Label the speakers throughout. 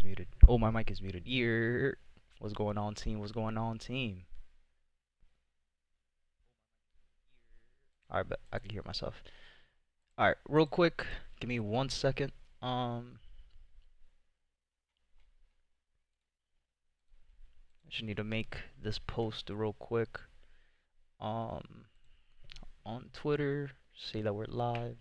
Speaker 1: muted. Oh, my mic is muted. Year. What's going on, team? What's going on, team? Alright, but I can hear myself. Alright, real quick. Give me 1 second. I just need to make this post real quick. On Twitter, say that we're live.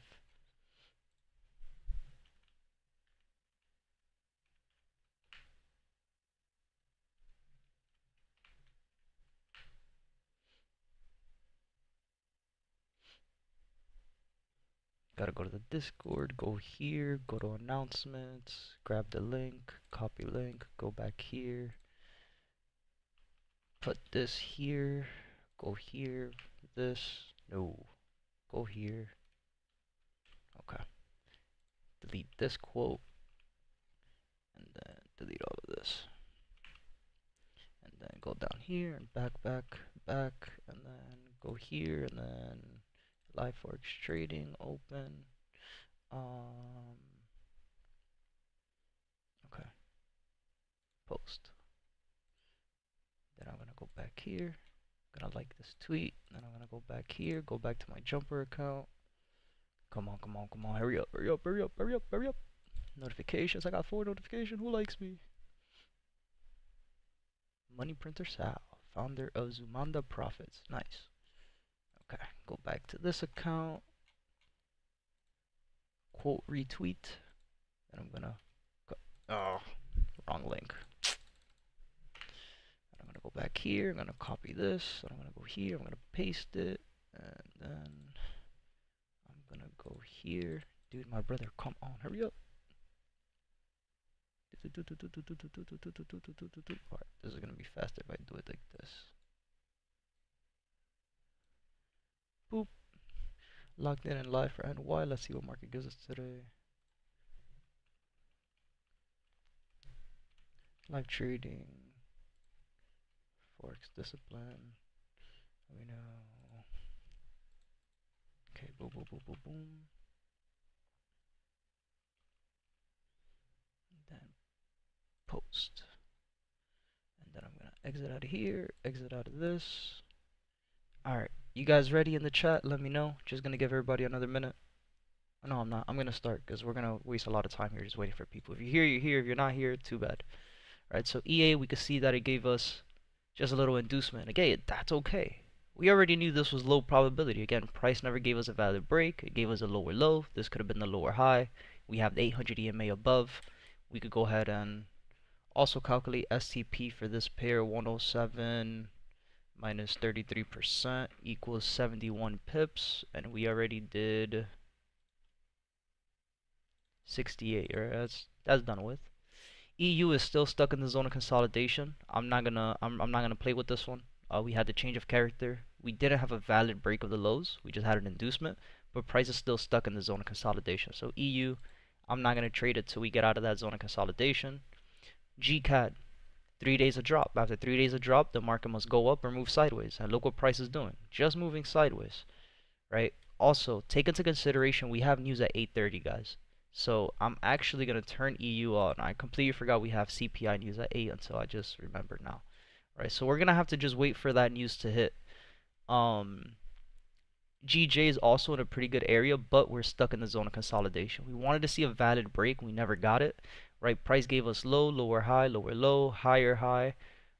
Speaker 1: Gotta go to the Discord, go here, go to announcements, grab the link, copy link, go back here, put this here, go here, this, no, go here, okay, delete this quote, and then delete all of this, and then go down here, and back, and then go here, and then live Forex trading, open, okay, post. Then I'm gonna go back here, gonna like this tweet, then I'm gonna go back here, go back to my JumpeR account. Come on, hurry up. Notifications, I got 4 notifications, who likes me? Money Printer Sal, founder of Zumanda Profits, nice. Okay, go back to this account, quote retweet, and I'm gonna go, oh, wrong link. And I'm gonna go back here, I'm gonna copy this, and I'm gonna go here, I'm gonna paste it, and then I'm gonna go here. Dude, my brother, come on, hurry up. Alright, this is gonna be faster if I do it like this. Boop. Logged in and live for NY. Let's see what market gives us today. Live trading. Forex discipline. We know. Okay, boom. And then post. And then I'm gonna exit out of here, exit out of this. Alright, you guys ready in the chat? Let me know. Just gonna give everybody another minute. No, I'm not. I'm gonna start because we're gonna waste a lot of time here just waiting for people. If you're here, you're here. If you're not here, too bad. Right, so EA, we could see that it gave us just a little inducement. Again, that's okay. We already knew this was low probability. Again, price never gave us a valid break. It gave us a lower low. This could have been the lower high. We have the 800 EMA above. We could go ahead and also calculate STP for this pair. 107 minus 33% equals 71 pips. And we already did 68, right? That's done with. EU is still stuck in the zone of consolidation. I'm not gonna play with this one. We had the change of character. We didn't have a valid break of the lows. We just had an inducement, but price is still stuck in the zone of consolidation. So EU, I'm not gonna trade it till we get out of that zone of consolidation. GCAD, 3 days of drop. After 3 days of drop, the market must go up or move sideways. And look what price is doing, just moving sideways, right? Also, take into consideration we have news at 8:30, guys. So I'm actually going to turn EU on. I completely forgot we have CPI news at 8 until I just remembered now. Right, so we're going to have to just wait for that news to hit. GJ is also in a pretty good area, but we're stuck in the zone of consolidation. We wanted to see a valid break. We never got it. Right, price gave us low, lower high, lower low, higher high.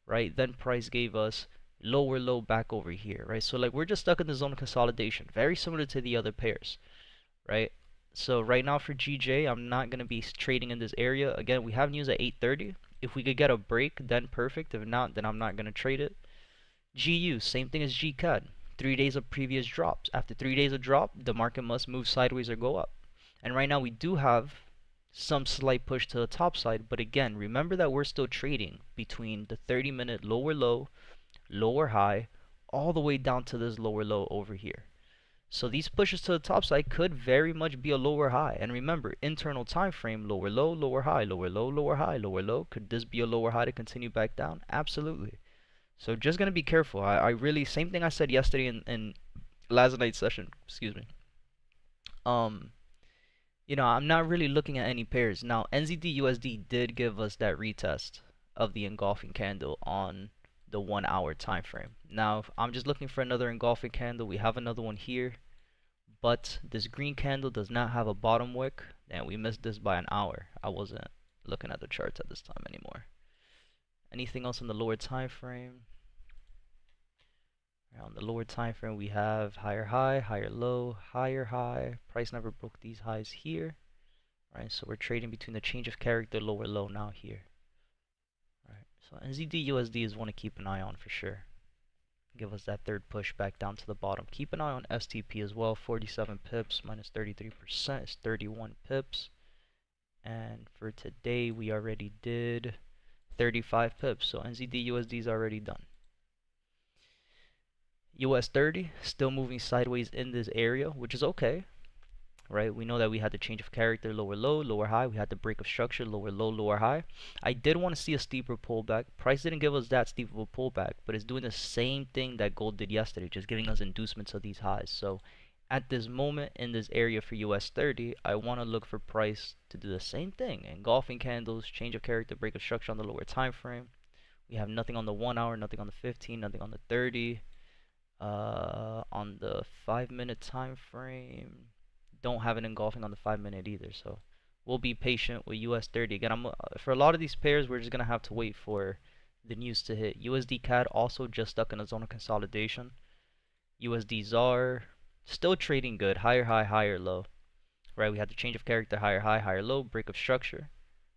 Speaker 1: Right, then price gave us lower low back over here. Right, so like we're just stuck in the zone of consolidation. Very similar to the other pairs. Right. So right now for GJ, I'm not going to be trading in this area. Again, we have news at 8:30. If we could get a break, then perfect. If not, then I'm not going to trade it. GU, same thing as GCAD. 3 days of previous drops. After 3 days of drop, the market must move sideways or go up. And right now we do have some slight push to the top side. But again, remember that we're still trading between the 30-minute lower low, lower high, all the way down to this lower low over here. So these pushes to the top side could very much be a lower high. And remember, internal time frame, lower low, lower high, lower low, lower high, lower low. Could this be a lower high to continue back down? Absolutely. So just going to be careful. I really, same thing I said yesterday in last night's session, excuse me. I'm not really looking at any pairs. Now, NZD USD did give us that retest of the engulfing candle on the 1 hour time frame. Now, if I'm just looking for another engulfing candle. We have another one here, but this green candle does not have a bottom wick, and we missed this by an hour. I wasn't looking at the charts at this time anymore. Anything else on the lower time frame? On the lower time frame, we have higher high, higher low, higher high. Price never broke these highs here. Right, so we're trading between the change of character, lower low now here. Right, so NZD USD is one to keep an eye on for sure. Give us that third push back down to the bottom. Keep an eye on STP as well. 47 pips minus 33% is 31 pips. And for today, we already did 35 pips. So NZD USD is already done. US 30 still moving sideways in this area, which is okay. Right, we know that we had the change of character, lower low, lower high. We had the break of structure, lower low, lower high. I did want to see a steeper pullback. Price didn't give us that steep of a pullback, but it's doing the same thing that gold did yesterday, just giving us inducements of these highs. So at this moment in this area for US 30, I want to look for price to do the same thing. Engulfing candles, change of character, break of structure on the lower time frame. We have nothing on the 1 hour, nothing on the 15, nothing on the 30. On the 5-minute time frame, don't have an engulfing on the 5-minute either, so we'll be patient with US 30. Again, for a lot of these pairs, we're just gonna have to wait for the news to hit. USD CAD also just stuck in a zone of consolidation. USD ZAR still trading good, higher high, higher low. Right, we had the change of character, higher high, higher low, break of structure,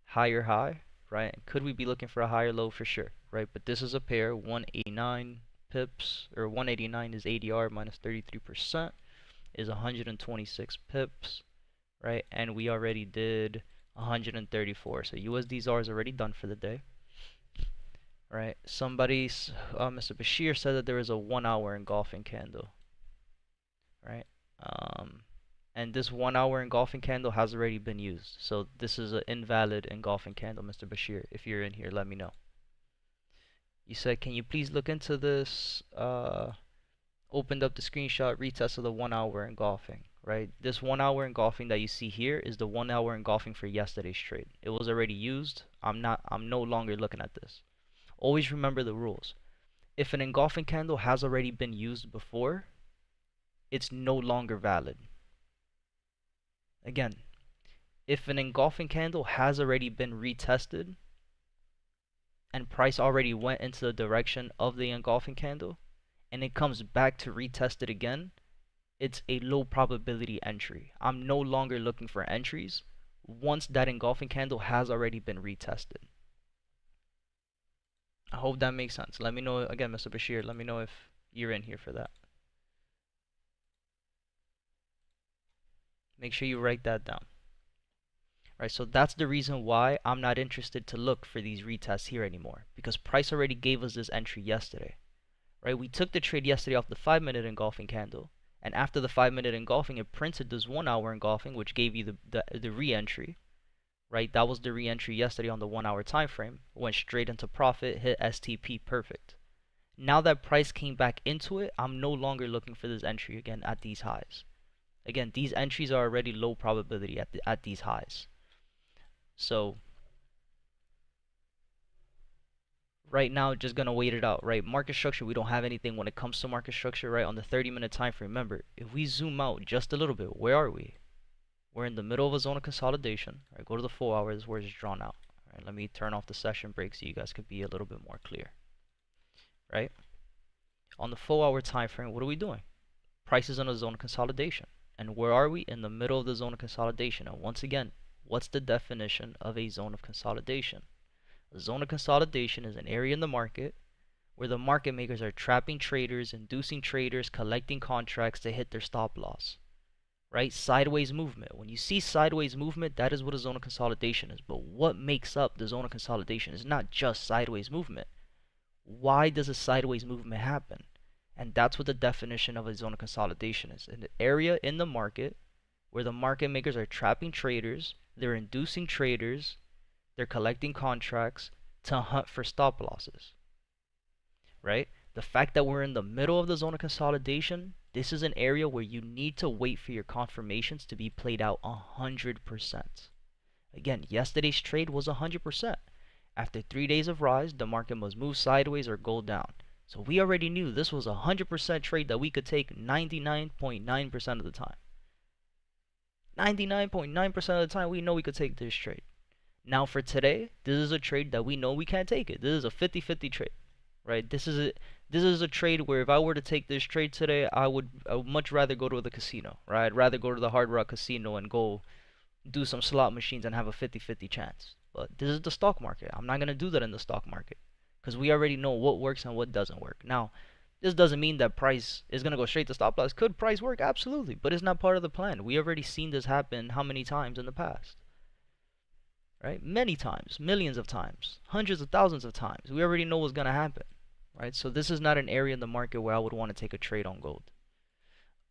Speaker 1: higher high. Right, could we be looking for a higher low for sure? Right, but this is a pair, 189 pips, or 189 is ADR minus 33%. Is 126 pips, right? And we already did 134. So USD ZAR is already done for the day, right? Mr. Bashir said that there is a 1 hour engulfing candle, right? And this 1 hour engulfing candle has already been used. So this is an invalid engulfing candle, Mr. Bashir. If you're in here, let me know. You said, can you please look into this? Opened up the screenshot retest of the 1 hour engulfing, right? This 1 hour engulfing that you see here is the 1 hour engulfing for yesterday's trade. It was already used. I'm no longer looking at this. Always remember the rules. If an engulfing candle has already been used before, it's no longer valid. Again, if an engulfing candle has already been retested and price already went into the direction of the engulfing candle, and it comes back to retest it again, it's a low probability entry. I'm no longer looking for entries once that engulfing candle has already been retested. I hope that makes sense. Let me know again, Mr. Bashir. Let me know if you're in here for that. Make sure you write that down. Right, so that's the reason why I'm not interested to look for these retests here anymore, because price already gave us this entry yesterday. Right, we took the trade yesterday off the 5-minute engulfing candle, and after the 5-minute engulfing, it printed this 1 hour engulfing, which gave you the re-entry. Right, that was the re-entry yesterday on the 1 hour time frame. Went straight into profit, hit STP, perfect. Now that price came back into it, I'm no longer looking for this entry again at these highs. Again, these entries are already low probability at these highs. So right now, just gonna wait it out, right? Market structure, we don't have anything when it comes to market structure, right? On the 30-minute time frame, remember, if we zoom out just a little bit, where are we? We're in the middle of a zone of consolidation, right? Go to the 4 hours where it's drawn out. All right, let me turn off the session break so you guys could be a little bit more clear, right? On the 4 hour time frame, what are we doing? Price is in a zone of consolidation. And where are we? In the middle of the zone of consolidation. And once again, what's the definition of a zone of consolidation? A zone of consolidation is an area in the market where the market makers are trapping traders, inducing traders, collecting contracts to hit their stop loss. Right? Sideways movement. When you see sideways movement, that is what a zone of consolidation is. But what makes up the zone of consolidation is not just sideways movement. Why does a sideways movement happen? And that's what the definition of a zone of consolidation is. An area in the market where the market makers are trapping traders, they're inducing traders, they're collecting contracts to hunt for stop losses, right? The fact that we're in the middle of the zone of consolidation This is an area where you need to wait for your confirmations to be played out 100%. Again, yesterday's trade was 100%. After 3 days of rise, the market must move sideways or go down. So we already knew this was a 100% trade that we could take 99.9% of the time. 99.9% of the time, we know we could take this trade. Now for today, this is a trade that we know we can't take it. This is a 50-50 trade, right? This is a trade where if I were to take this trade today, I would much rather go to the casino, right? I'd rather go to the Hard Rock Casino and go do some slot machines and have a 50-50 chance. But this is the stock market. I'm not going to do that in the stock market because we already know what works and what doesn't work. Now, this doesn't mean that price is going to go straight to stop loss. Could price work? Absolutely. But it's not part of the plan. We already seen this happen how many times in the past? Right? Many times, millions of times, hundreds of thousands of times. We already know what's going to happen. Right? So this is not an area in the market where I would want to take a trade on gold.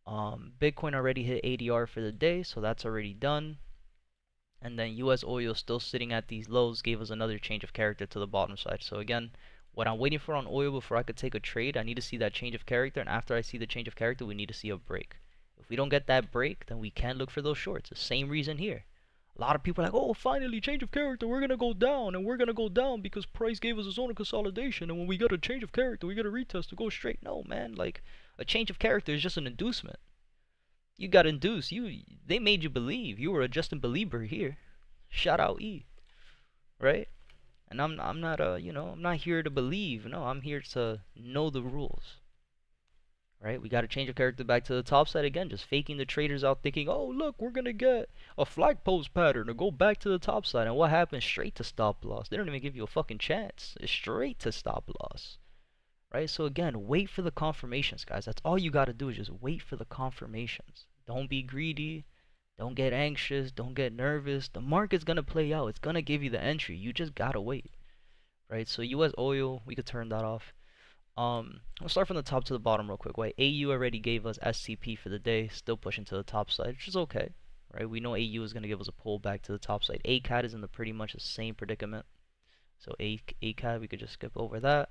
Speaker 1: Bitcoin already hit ADR for the day, so that's already done. And then US oil still sitting at these lows gave us another change of character to the bottom side. So again, what I'm waiting for on oil before I could take a trade, I need to see that change of character, and after I see the change of character, we need to see a break. If we don't get that break, then we can look for those shorts. The same reason here. A lot of people are like, oh, finally, change of character, we're going to go down, and we're going to go down because price gave us a zone of consolidation, and when we got a change of character, we got a retest to go straight. No, man, like, a change of character is just an inducement. You got induced. They made you believe. You were a Justin Belieber here. Shout out E, right? And I'm not I'm not here to believe. No, I'm here to know the rules. Right? We got to change of character back to the top side again, just faking the traders out thinking, "Oh, look, we're going to get a flag post pattern to go back to the top side." And what happens? Straight to stop loss. They don't even give you a fucking chance. It's straight to stop loss. Right? So again, wait for the confirmations, guys. That's all you got to do is just wait for the confirmations. Don't be greedy. Don't get anxious. Don't get nervous. The market's going to play out. It's going to give you the entry. You just got to wait. Right? So US oil, we could turn that off. We'll start from the top to the bottom real quick. Right? AU already gave us SCP for the day. Still pushing to the top side, which is okay. Right? We know AU is going to give us a pull back to the top side. ACAD is in the pretty much the same predicament. So ACAD, we could just skip over that.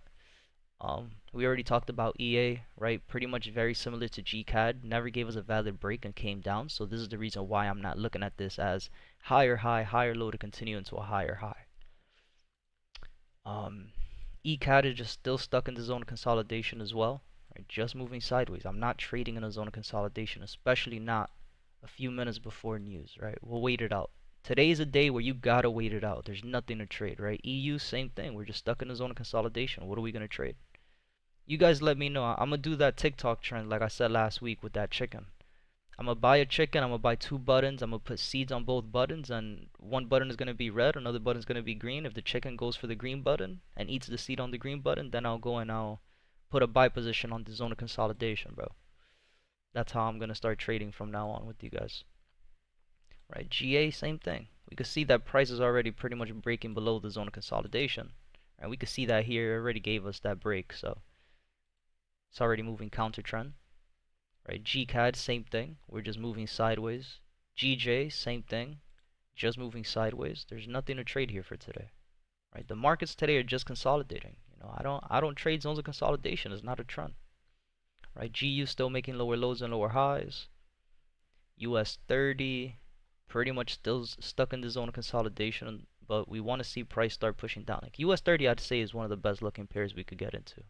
Speaker 1: We already talked about EA, right? Pretty much very similar to GCAD. Never gave us a valid break and came down. So this is the reason why I'm not looking at this as higher high, higher low to continue into a higher high. ECAD is just still stuck in the zone of consolidation as well. Right? Just moving sideways. I'm not trading in a zone of consolidation, especially not a few minutes before news, right? We'll wait it out. Today's a day where you gotta wait it out. There's nothing to trade, right? EU, same thing. We're just stuck in the zone of consolidation. What are we gonna trade? You guys let me know. I'm gonna do that TikTok trend like I said last week with that chicken. I'm gonna buy a chicken. I'm gonna buy 2 buttons. I'm gonna put seeds on both buttons, and one button is gonna be red, another button is gonna be green. If the chicken goes for the green button and eats the seed on the green button, then I'll go and I'll put a buy position on the zone of consolidation, bro. That's how I'm gonna start trading from now on with you guys. Right? GA, same thing. We can see that price is already pretty much breaking below the zone of consolidation, and we can see that here. It already gave us that break, so it's already moving counter trend. Right? GCAD, same thing. We're just moving sideways. GJ, same thing. Just moving sideways. There's nothing to trade here for today. Right? The markets today are just consolidating. You know, I don't trade zones of consolidation. It's not a trend. Right? GU still making lower lows and lower highs. US 30 pretty much still stuck in the zone of consolidation, but we want to see price start pushing down. Like US 30, I'd say, is one of the best looking pairs we could get into.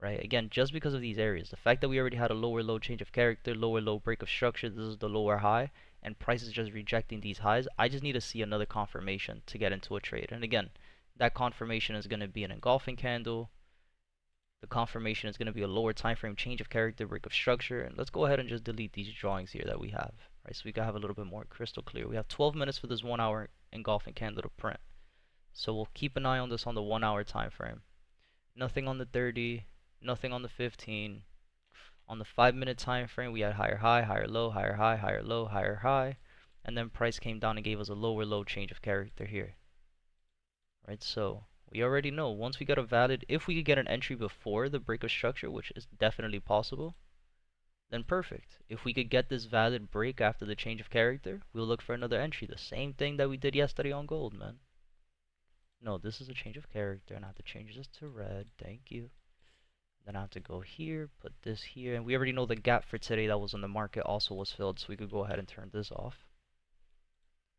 Speaker 1: Right? Again, just because of these areas. The fact that we already had a lower low change of character, lower low break of structure, this is the lower high, and price is just rejecting these highs. I just need to see another confirmation to get into a trade. And again, that confirmation is going to be an engulfing candle. The confirmation is going to be a lower time frame change of character, break of structure. And let's go ahead and just delete these drawings here that we have. Right? So we can have a little bit more crystal clear. We have 12 minutes for this 1 hour engulfing candle to print. So we'll keep an eye on this on the 1 hour time frame. Nothing on the 30. Nothing on the 15. On the 5-minute time frame, we had higher high, higher low, higher high, higher low, higher high, and then price came down and gave us a lower low change of character here. Right, so we already know once we get a valid, if we could get an entry before the break of structure, which is definitely possible, then perfect. If we could get this valid break after the change of character, we'll look for another entry. The same thing that we did yesterday on gold, man. No, this is a change of character, and I have to change this to red. Thank you. Then I have to go here, put this here, and we already know the gap for today that was on the market also was filled, so we could go ahead and turn this off.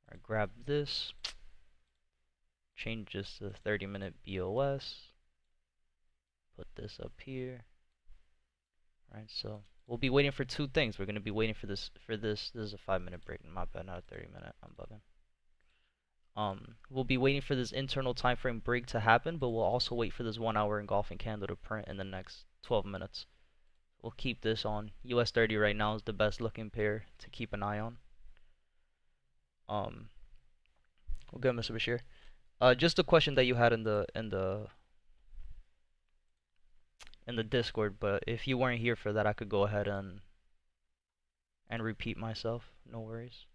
Speaker 1: All right, grab this, change this to 30-minute BOS, put this up here. All right, so we'll be waiting for two things. We're gonna be waiting for this. This is a 5-minute break. My bad, not a 30-minute. I'm bugging. We'll be waiting for this internal time frame break to happen, but we'll also wait for this 1 hour engulfing candle to print in the next 12 minutes. We'll keep this on. US 30 right now is the best looking pair to keep an eye on. Okay, Mr. Bashir. Just a question that you had in the Discord, but if you weren't here for that, I could go ahead and repeat myself. No worries.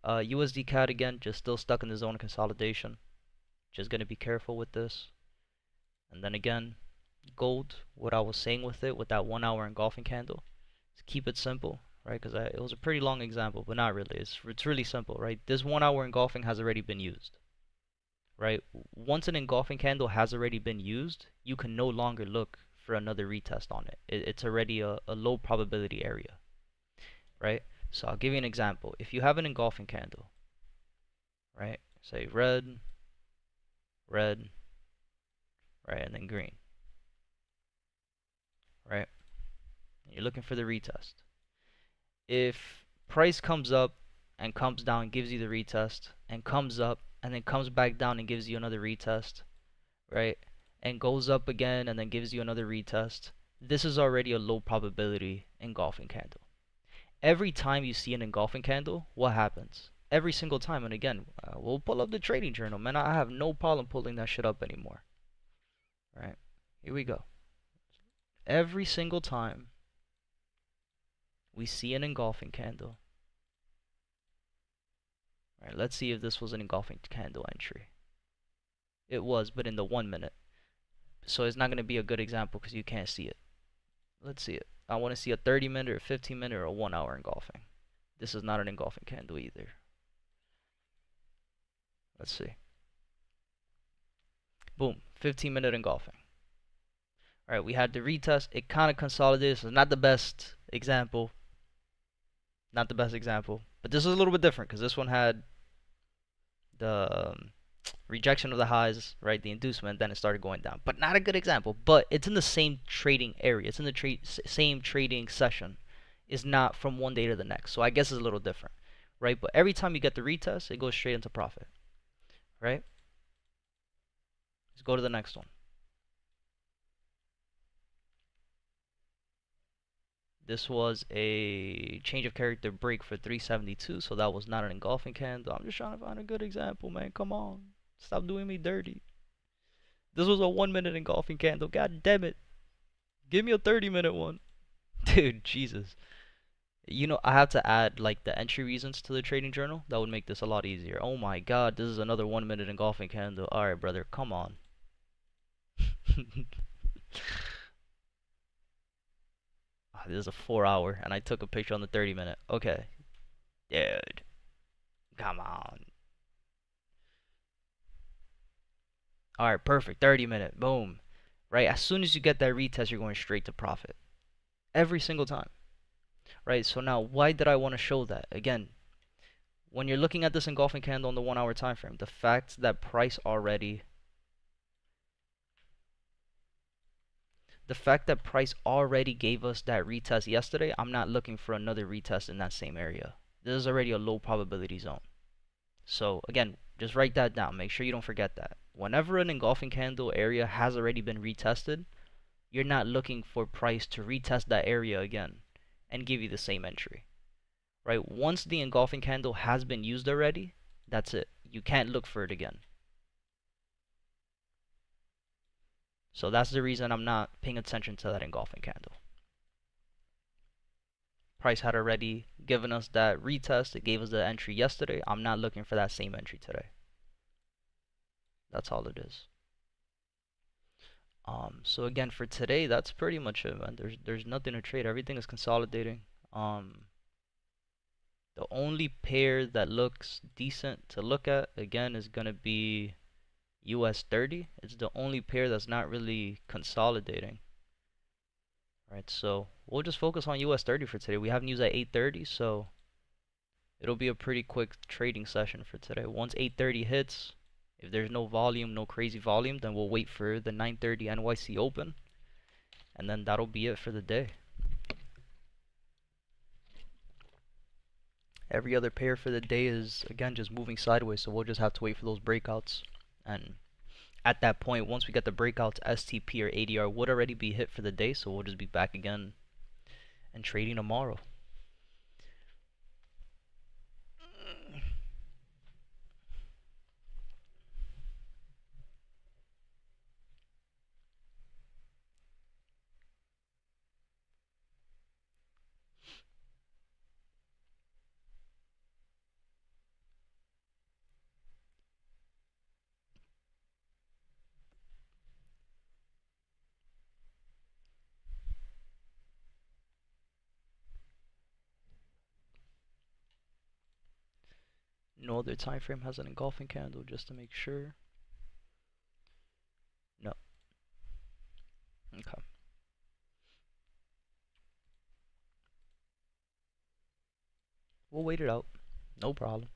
Speaker 1: USD CAD again, just still stuck in the zone of consolidation. Just gonna be careful with this. And then again, gold, what I was saying with it, with that 1 hour engulfing candle, is keep it simple, right? Because it was a pretty long example, but not really. It's really simple, right? This 1 hour engulfing has already been used, right? Once an engulfing candle has already been used, you can no longer look for another retest on it. It's already a low probability area, right? So I'll give you an example. If you have an engulfing candle, right? Say red, red, right, and then green, right? And you're looking for the retest. If price comes up and comes down, gives you the retest, and comes up and then comes back down and gives you another retest, right? And goes up again and then gives you another retest, this is already a low probability engulfing candle. Every time you see an engulfing candle, what happens? Every single time, and again, we'll pull up the trading journal, man. I have no problem pulling that shit up anymore. Right? Here we go. Every single time we see an engulfing candle. Right, let's see if this was an engulfing candle entry. It was, but in the 1 minute. So it's not going to be a good example because you can't see it. Let's see it. I want to see a 30-minute or 15-minute or a 1 hour engulfing. This is not an engulfing candle either. Let's see. Boom, 15-minute engulfing. All right, we had the retest. It kind of consolidated. So it's not the best example. Not the best example. But this is a little bit different because this one had the rejection of the highs, right? The inducement, then it started going down. But not a good example. But it's in the same trading area. It's in the same trading session. It's not from one day to the next. So I guess it's a little different, right? But every time you get the retest, it goes straight into profit, right? Let's go to the next one. This was a change of character break for 372, so that was not an engulfing candle. I'm just trying to find a good example, man. Come on. Stop doing me dirty. This was a 1 minute engulfing candle. God damn it. Give me a 30-minute one. Dude, Jesus. You know, I have to add like the entry reasons to the trading journal. That would make this a lot easier. Oh my god, this is another 1 minute engulfing candle. Alright, brother, come on. This is a 4 hour, and I took a picture on the 30-minute. Okay. Dude. Come on. Alright, perfect. 30-minute. Boom. Right? As soon as you get that retest, you're going straight to profit. Every single time. Right? So now, why did I want to show that? Again, when you're looking at this engulfing candle on the 1 hour time frame, the fact that price already gave us that retest yesterday, I'm not looking for another retest in that same area. This is already a low probability zone. So again, just write that down. Make sure you don't forget that. Whenever an engulfing candle area has already been retested, you're not looking for price to retest that area again and give you the same entry. Right? Once the engulfing candle has been used already, that's it. You can't look for it again. So that's the reason I'm not paying attention to that engulfing candle. Price had already given us that retest. It gave us the entry yesterday. I'm not looking for that same entry today. That's all it is. So again, for today, that's pretty much it, man. There's nothing to trade. Everything is consolidating. The only pair that looks decent to look at, again, is going to be US 30. It's the only pair that's not really consolidating. Right, so we'll just focus on US 30 for today. We have news at 8:30, so it'll be a pretty quick trading session for today. Once 8:30 hits, if there's no volume, no crazy volume, then we'll wait for the 9:30 NYC open, and then that'll be it for the day. Every other pair for the day is, again, just moving sideways, so we'll just have to wait for those breakouts. And at that point, once we get the breakouts, STP or ADR would already be hit for the day, so we'll just be back again and trading tomorrow. No other time frame has an engulfing candle, just to make sure. No. Okay. We'll wait it out. No problem.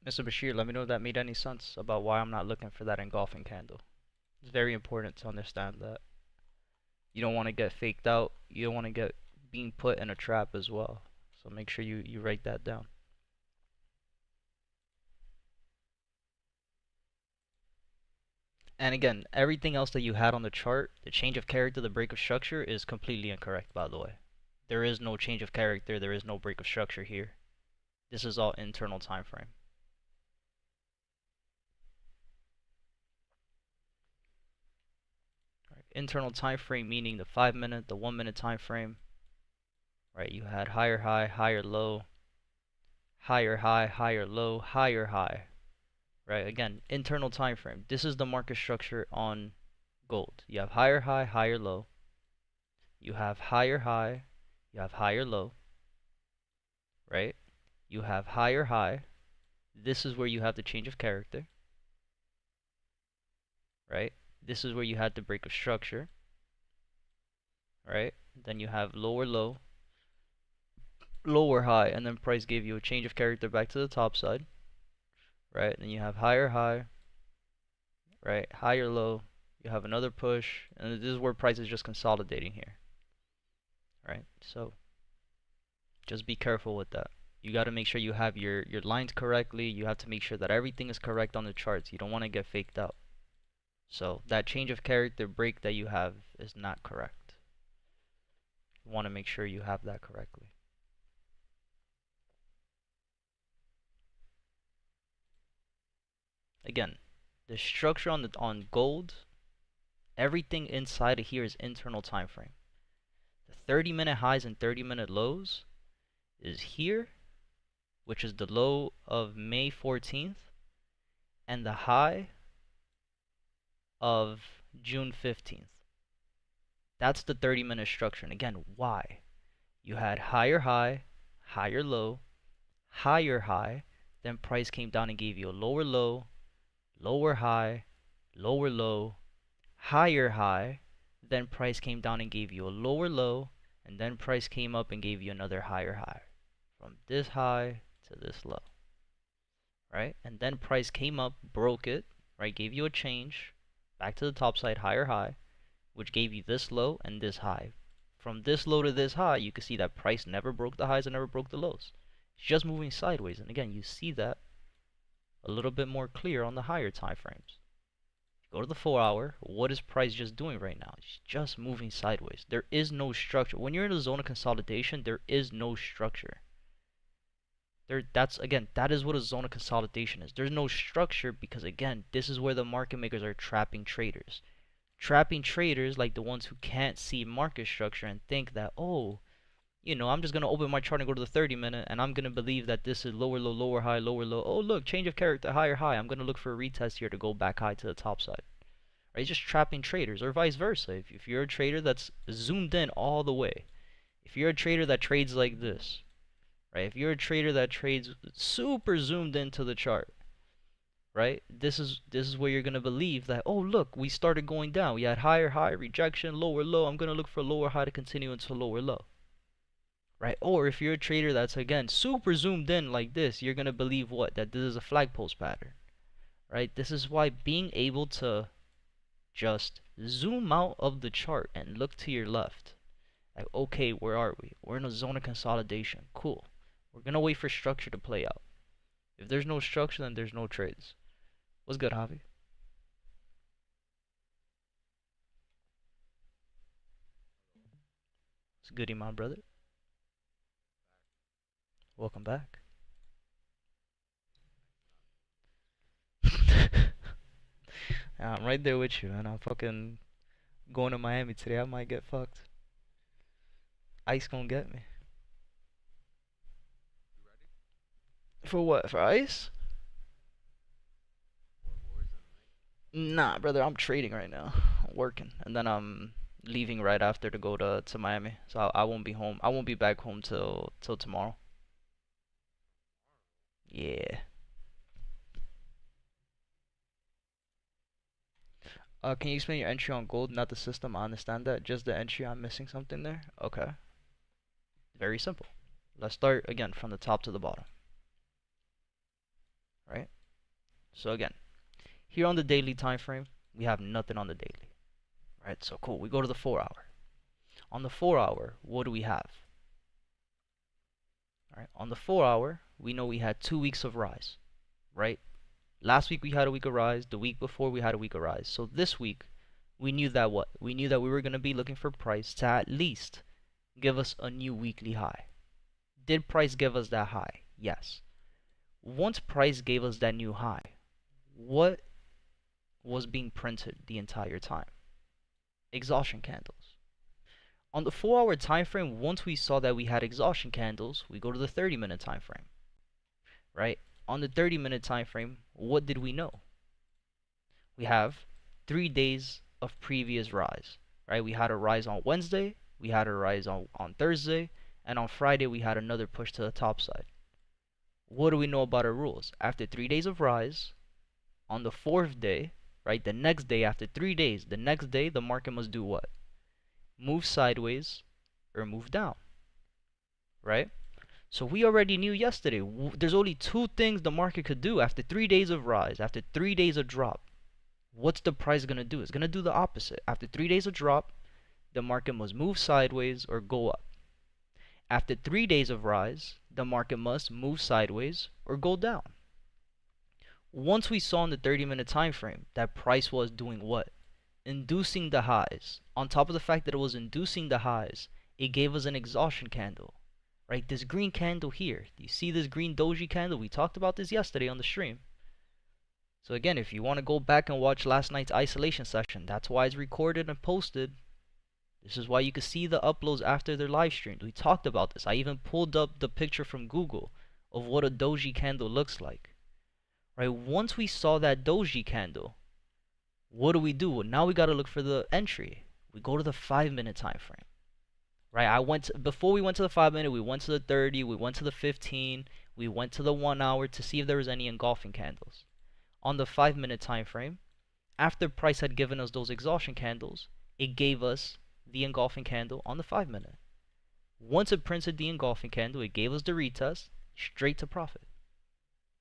Speaker 1: Mr. Bashir, let me know if that made any sense about why I'm not looking for that engulfing candle. It's very important to understand that. You don't want to get faked out. You don't want to get being put in a trap as well. So make sure you write that down. And again, everything else that you had on the chart, the change of character, the break of structure, is completely incorrect, by the way. There is no change of character. There is no break of structure here. This is all internal time frame. Right. Internal time frame meaning the 5-minute, the 1-minute time frame. Right, you had higher high, higher low, higher high, higher low, higher high. Right, again, internal time frame. This is the market structure on gold. You have higher high, higher low. You have higher high, you have higher low. Right? You have higher high. This is where you have the change of character. Right? This is where you had the break of structure. Right? Then you have lower low, lower high, and then price gave you a change of character back to the top side. Right? Then you have higher high, right? Higher low. You have another push, and this is where price is just consolidating here. right? So just be careful with that. You got to make sure you have your lines correctly. You have to make sure that everything is correct on the charts. You don't want to get faked out. So that change of character break that you have is not correct. You want to make sure you have that correctly. Again, the structure on gold, everything inside of here is internal time frame. The 30-minute highs and 30-minute lows is here, which is the low of May 14th, and the high of June 15th. That's the 30-minute structure. And again, why? You had higher high, higher low, higher high, then price came down and gave you a lower low, lower high, lower low, higher high, then price came down and gave you a lower low, and then price came up and gave you another higher high. From this high to this low, right? And then price came up, broke it, right? Gave you a change, back to the top side, higher high, which gave you this low and this high. From this low to this high, you can see that price never broke the highs and never broke the lows. It's just moving sideways. And again, you see that a little bit more clear on the higher time frames. Go to the 4-hour. What is price just doing right now? It's just moving sideways. There is no structure. When you're in a zone of consolidation, there is no structure. That is what a zone of consolidation is. There's no structure because, again, this is where the market makers are trapping traders. Trapping traders like the ones who can't see market structure and think that, oh, I'm just going to open my chart and go to the 30-minute and I'm going to believe that this is lower low, lower high, lower low. Oh, look, change of character, higher high. I'm going to look for a retest here to go back high to the top side. Right? It's just trapping traders, or vice versa. If you're a trader that's zoomed in all the way, if you're a trader that trades like this, right? If you're a trader that trades super zoomed into the chart, right? This is where you're gonna believe that, oh look, we started going down. We had higher high, rejection, lower low. I'm gonna look for lower high to continue into lower low. Right? Or if you're a trader that's again super zoomed in like this, you're gonna believe what? That this is a flag post pattern. Right? This is why being able to just zoom out of the chart and look to your left. Like, okay, where are we? We're in a zone of consolidation. Cool. We're gonna wait for structure to play out. If there's no structure, then there's no trades. What's good, Javi? What's goody, my brother? Welcome back. I'm right there with you, and I'm fucking going to Miami today. I might get fucked. Ice gonna get me. For what? For ice? Nah, brother, I'm trading right now. I'm working, and then I'm leaving right after to go to Miami. So I won't be home. I won't be back home till tomorrow. Yeah. Can you explain your entry on gold, not the system? I understand that. Just the entry, I'm missing something there. Okay. Very simple. Let's start again from the top to the bottom. Right? So again, here on the daily time frame, we have nothing on the daily. Right? So cool. We go to the 4-hour. On the 4-hour, what do we have? All right. On the 4-hour, we know we had 2 weeks of rise. Right? Last week we had a week of rise. The week before we had a week of rise. So this week, we knew that what? We knew that we were going to be looking for price to at least give us a new weekly high. Did price give us that high? Yes. Once price gave us that new high, what was being printed the entire time? Exhaustion candles. On the 4-hour time frame, once we saw that we had exhaustion candles, we go to the 30-minute time frame. Right? On the 30-minute time frame, what did we know? We have 3 days of previous rise. Right? We had a rise on Wednesday, we had a rise on Thursday, and on Friday we had another push to the top side. What do we know about our rules? After 3 days of rise, on the 4th day, right, the next day after 3 days, the next day the market must do what? Move sideways or move down. Right? So we already knew yesterday, there's only 2 things the market could do after 3 days of rise, after 3 days of drop. What's the price going to do? It's going to do the opposite. After 3 days of drop, the market must move sideways or go up. After 3 days of rise, the market must move sideways or go down. Once we saw in the 30-minute time frame that price was doing what? Inducing the highs. On top of the fact that it was inducing the highs, it gave us an exhaustion candle. Right? This green candle here. Do you see this green doji candle? We talked about this yesterday on the stream. So again, if you want to go back and watch last night's isolation session, that's why it's recorded and posted. This is why you can see the uploads after their live streams. We talked about this. I even pulled up the picture from Google of what a doji candle looks like. Right? Once we saw that doji candle, what do? Well, now we got to look for the entry. We go to the 5-minute time frame. Right? Before we went to the 5-minute, we went to the 30, we went to the 15, we went to the 1 hour to see if there was any engulfing candles. On the 5-minute time frame, after price had given us those exhaustion candles, it gave us the engulfing candle on the 5-minute. Once it printed the engulfing candle, it gave us the retest straight to profit.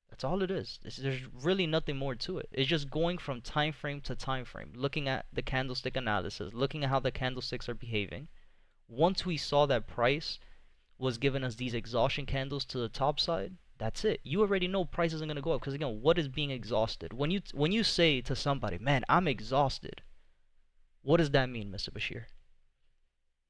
Speaker 1: That's all it is. There's really nothing more to it. It's just going from time frame to time frame, looking at the candlestick analysis, looking at how the candlesticks are behaving. Once we saw that price was giving us these exhaustion candles to the top side, that's it. You already know price isn't going to go up because, again, what is being exhausted? When you say to somebody, man, I'm exhausted, what does that mean, Mr. Bashir?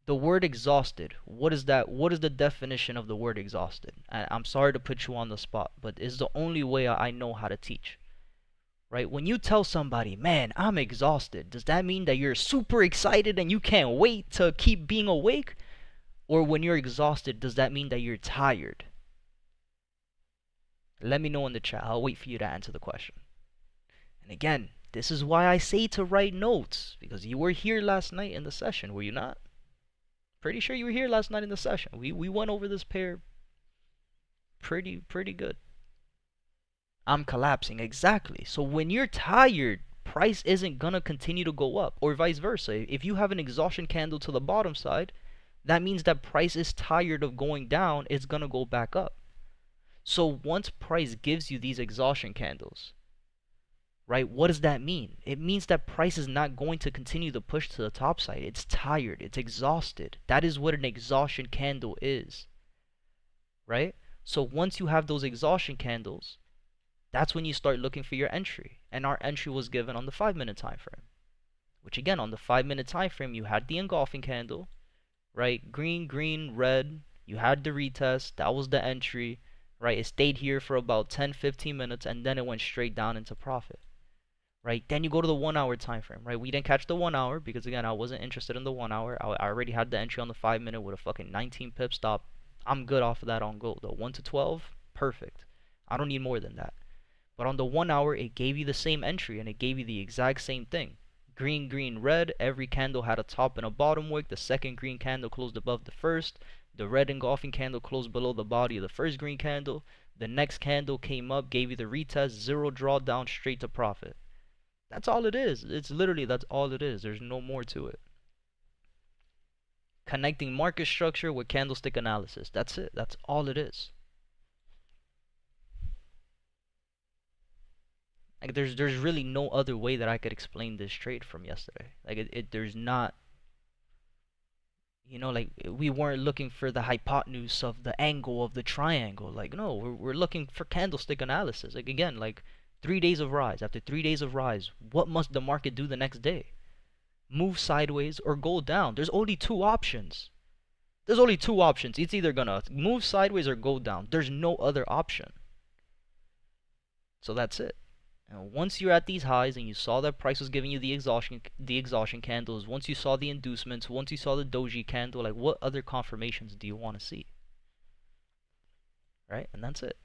Speaker 1: The word exhausted, what is that? What is the definition of the word exhausted? I'm sorry to put you on the spot, but it's the only way I know how to teach. Right? When you tell somebody, man, I'm exhausted, does that mean that you're super excited and you can't wait to keep being awake? Or when you're exhausted, does that mean that you're tired? Let me know in the chat. I'll wait for you to answer the question. And again, this is why I say to write notes, because you were here last night in the session, were you not? Pretty sure you were here last night in the session. We went over this pair pretty good. I'm collapsing, exactly. So when you're tired, price isn't gonna continue to go up, or vice versa. If you have an exhaustion candle to the bottom side, that means that price is tired of going down, it's gonna go back up. So once price gives you these exhaustion candles, right, what does that mean? It means that price is not going to continue to push to the top side. It's tired, it's exhausted. That is what an exhaustion candle is, right? So once you have those exhaustion candles, that's when you start looking for your entry. And our entry was given on the 5-minute time frame, which again, on the 5-minute time frame, you had the engulfing candle, right? Green, red. You had the retest. That was the entry, right? It stayed here for about 10-15 minutes, and then it went straight down into profit, right? Then you go to the 1 hour time frame, right? We didn't catch the 1 hour because, again, I wasn't interested in the 1 hour. I already had the entry on the 5-minute with a fucking 19 pip stop. I'm good off of that on gold. The 1 to 12, perfect. I don't need more than that. But on the 1 hour, it gave you the same entry, and it gave you the exact same thing. Green, red. Every candle had a top and a bottom wick. The second green candle closed above the first. The red engulfing candle closed below the body of the first green candle. The next candle came up, gave you the retest, zero drawdown, straight to profit. That's all it is. It's literally, that's all it is. There's no more to it. Connecting market structure with candlestick analysis. That's it. That's all it is. Like there's really no other way that I could explain this trade from yesterday. Like there's not, you know, like we weren't looking for the hypotenuse of the angle of the triangle. Like no, we're looking for candlestick analysis. Like again, like 3 days of rise. After 3 days of rise, what must the market do the next day? Move sideways or go down. There's only two options. There's only two options. It's either gonna move sideways or go down. There's no other option. So that's it. And once you're at these highs and you saw that price was giving you the exhaustion candles, once you saw the inducements, once you saw the doji candle, like what other confirmations do you want to see? Right? And that's it.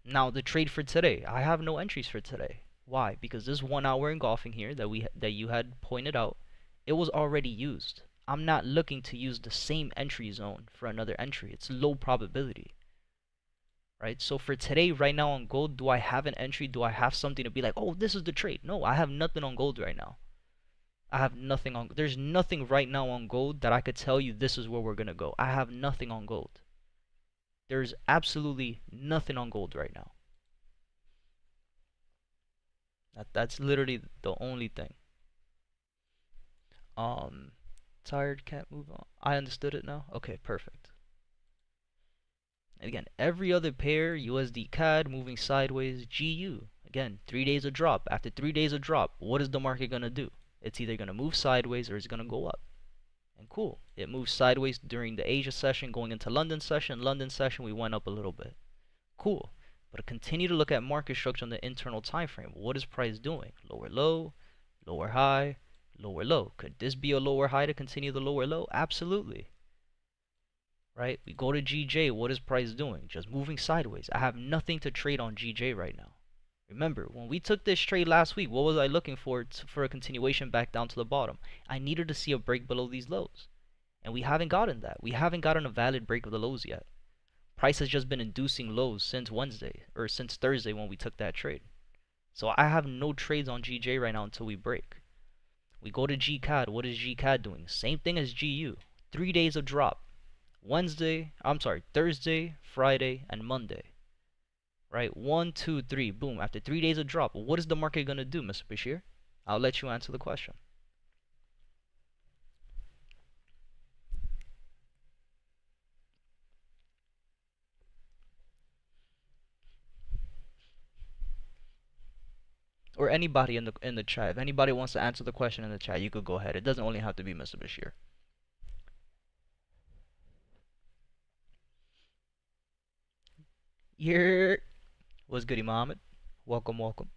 Speaker 1: Now the trade for today, I have no entries for today. Why? Because this 1 hour engulfing here that you had pointed out, it was already used. I'm not looking to use the same entry zone for another entry. It's low probability. Right? So for today, right now on gold, do I have an entry? Do I have something to be like, oh, this is the trade? No, I have nothing on gold right now. I have nothing on, there's nothing right now on gold that I could tell you this is where we're going to go. I have nothing on gold. There's absolutely nothing on gold right now. That's literally the only thing. Tired, can't move on. I understood it now. Okay, perfect. And again, every other pair, USD CAD moving sideways, GU. Again, 3 days of drop. After 3 days of drop, what is the market going to do? It's either going to move sideways or it's going to go up. And cool, it moved sideways during the Asia session, going into London session. London session, we went up a little bit. Cool. But continue to look at market structure on the internal time frame. What is price doing? Lower low, lower high, lower low. Could this be a lower high to continue the lower low? Absolutely. Right? We go to GJ. What is price doing? Just moving sideways. I have nothing to trade on GJ right now. Remember, when we took this trade last week, what was I looking for a continuation back down to the bottom? I needed to see a break below these lows. And we haven't gotten that. We haven't gotten a valid break of the lows yet. Price has just been inducing lows since Wednesday, or since Thursday when we took that trade. So I have no trades on GJ right now until we break. We go to GCAD. What is GCAD doing? Same thing as GU. 3 days of drop. Thursday, Friday, and Monday. Right? 1, 2, 3. Boom. After 3 days of drop, what is the market going to do, Mr. Bashir? I'll let you answer the question. Or anybody in the chat. If anybody wants to answer the question in the chat, you could go ahead. It doesn't only have to be Mr. Bashir. Yeah. What's good, Mohammed? Welcome, welcome.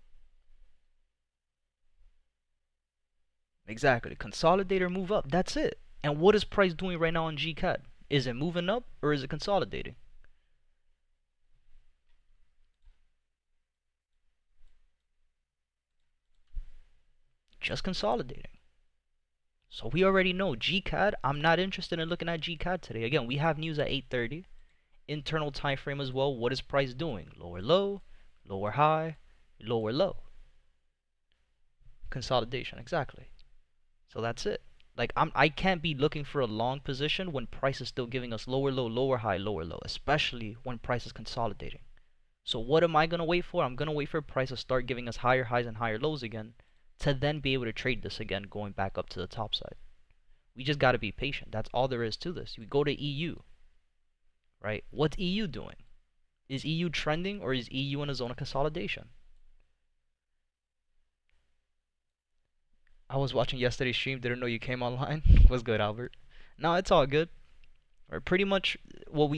Speaker 1: Exactly. Consolidate or move up. That's it. And what is price doing right now on GCAD? Is it moving up or is it consolidating? Just consolidating. So we already know GCAD. I'm not interested in looking at GCAD today. Again, we have news at 8:30. Internal time frame as well. What is price doing? Lower low, lower high, lower low. Consolidation, exactly. So that's it. Like I can't be looking for a long position when price is still giving us lower low, lower high, lower low, especially when price is consolidating. So what am I gonna wait for? I'm gonna wait for price to start giving us higher highs and higher lows again, to then be able to trade this again, going back up to the top side. We just gotta be patient. That's all there is to this. We go to EU, right? What's EU doing? Is EU trending or is EU in a zone of consolidation? I was watching yesterday's stream, didn't know you came online. What's good, Albert? No, it's all good. Or pretty much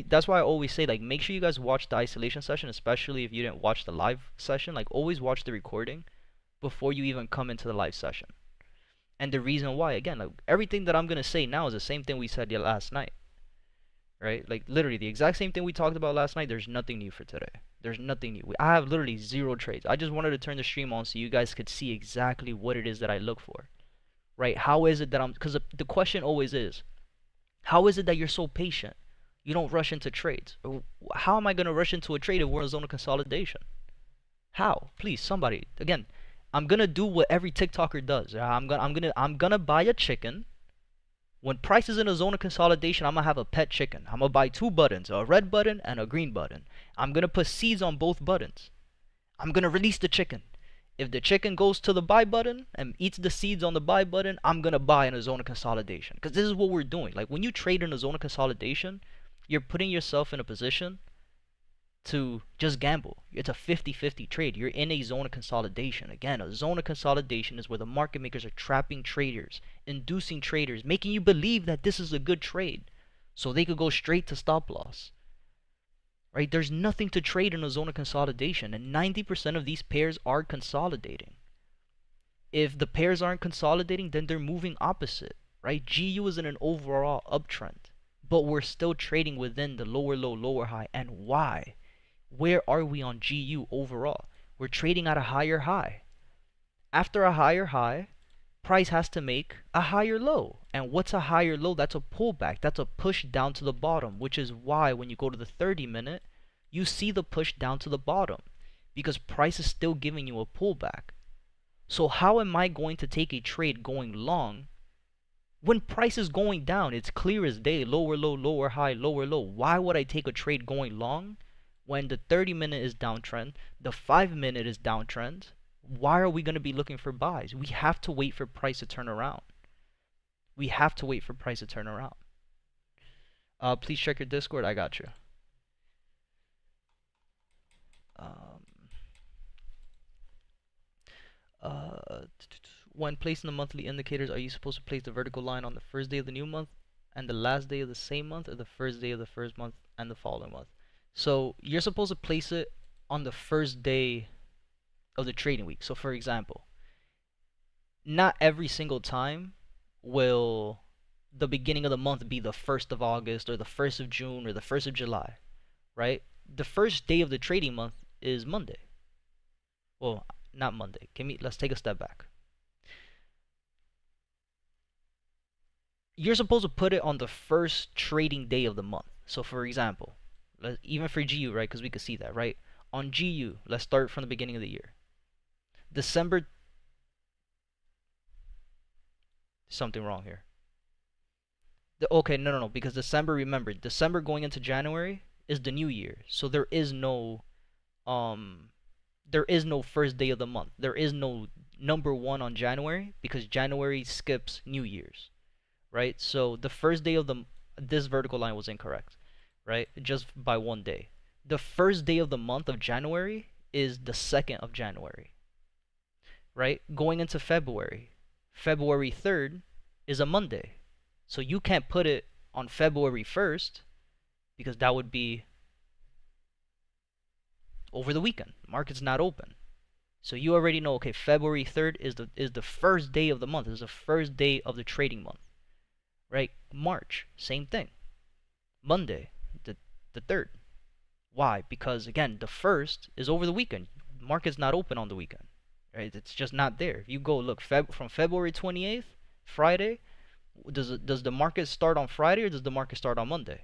Speaker 1: that's why I always say, like, make sure you guys watch the isolation session, especially if you didn't watch the live session. Like, always watch the recording before you even come into the live session. And the reason why, again, like, everything that I'm gonna say now is the same thing we said last night. Right? Like, literally the exact same thing we talked about last night. There's nothing new for today. There's nothing new. I have literally 0 trades. I just wanted to turn the stream on so you guys could see exactly what it is that I look for. Right? How is it that because the question always is, how is it that you're so patient? You don't rush into trades. How am I going to rush into a trade if we're in a zone of consolidation? How? Please, somebody. Again, I'm going to do what every TikToker does. I'm going to buy a chicken. When price is in a zone of consolidation, I'm going to have a pet chicken. I'm going to buy 2 buttons, a red button and a green button. I'm going to put seeds on both buttons. I'm going to release the chicken. If the chicken goes to the buy button and eats the seeds on the buy button, I'm going to buy in a zone of consolidation. Because this is what we're doing. Like, when you trade in a zone of consolidation, you're putting yourself in a position to just gamble. It's a 50-50 trade. You're in a zone of consolidation. Again, a zone of consolidation is where the market makers are trapping traders, inducing traders, making you believe that this is a good trade so they could go straight to stop loss. Right? There's nothing to trade in a zone of consolidation, and 90% of these pairs are consolidating. If the pairs aren't consolidating, then they're moving opposite. Right? GU is in an overall uptrend, but we're still trading within the lower low, lower high. And why? Where are we on GU overall? We're trading at a higher high. After a higher high, price has to make a higher low. And what's a higher low? That's a pullback. That's a push down to the bottom, which is why when you go to the 30-minute, you see the push down to the bottom because price is still giving you a pullback. So how am I going to take a trade going long when price is going down? It's clear as day, lower low, lower high, lower low. Why would I take a trade going long when the 30-minute is downtrend, the 5-minute is downtrend? Why are we going to be looking for buys? We have to wait for price to turn around. We have to wait for price to turn around. Please check your Discord. I got you. Um, uh, when placing the monthly indicators, are you supposed to place the vertical line on the first day of the new month and the last day of the same month, or the first day of the first month and the following month? So you're supposed to place it on the first day of the trading week. So for example, not every single time will the beginning of the month be the 1st of August or the 1st of June or the 1st of July, right? The first day of the trading month is Monday. Well, not Monday. Let's take a step back. You're supposed to put it on the first trading day of the month. So for example, even for GU, right? Because we could see that, right? On GU, let's start from the beginning of the year. December, something wrong here. Okay, no, because December, remember, December going into January is the new year. So there is no first day of the month. There is no number 1 on January because January skips New Year's, right? So the first day of this vertical line was incorrect, right? Just by 1 day. The first day of the month of January is the 2nd of January, right? Going into February, February 3rd is a Monday. So you can't put it on February 1st because that would be over the weekend. Market's not open. So you already know, okay, February 3rd is the first day of the month. Is the first day of the trading month. Right? March, same thing. Monday, the 3rd. Why? Because again, the 1st is over the weekend. Market's not open on the weekend. Right? It's just not there. If you go look from February 28th, Friday, does the market start on Friday or does the market start on Monday?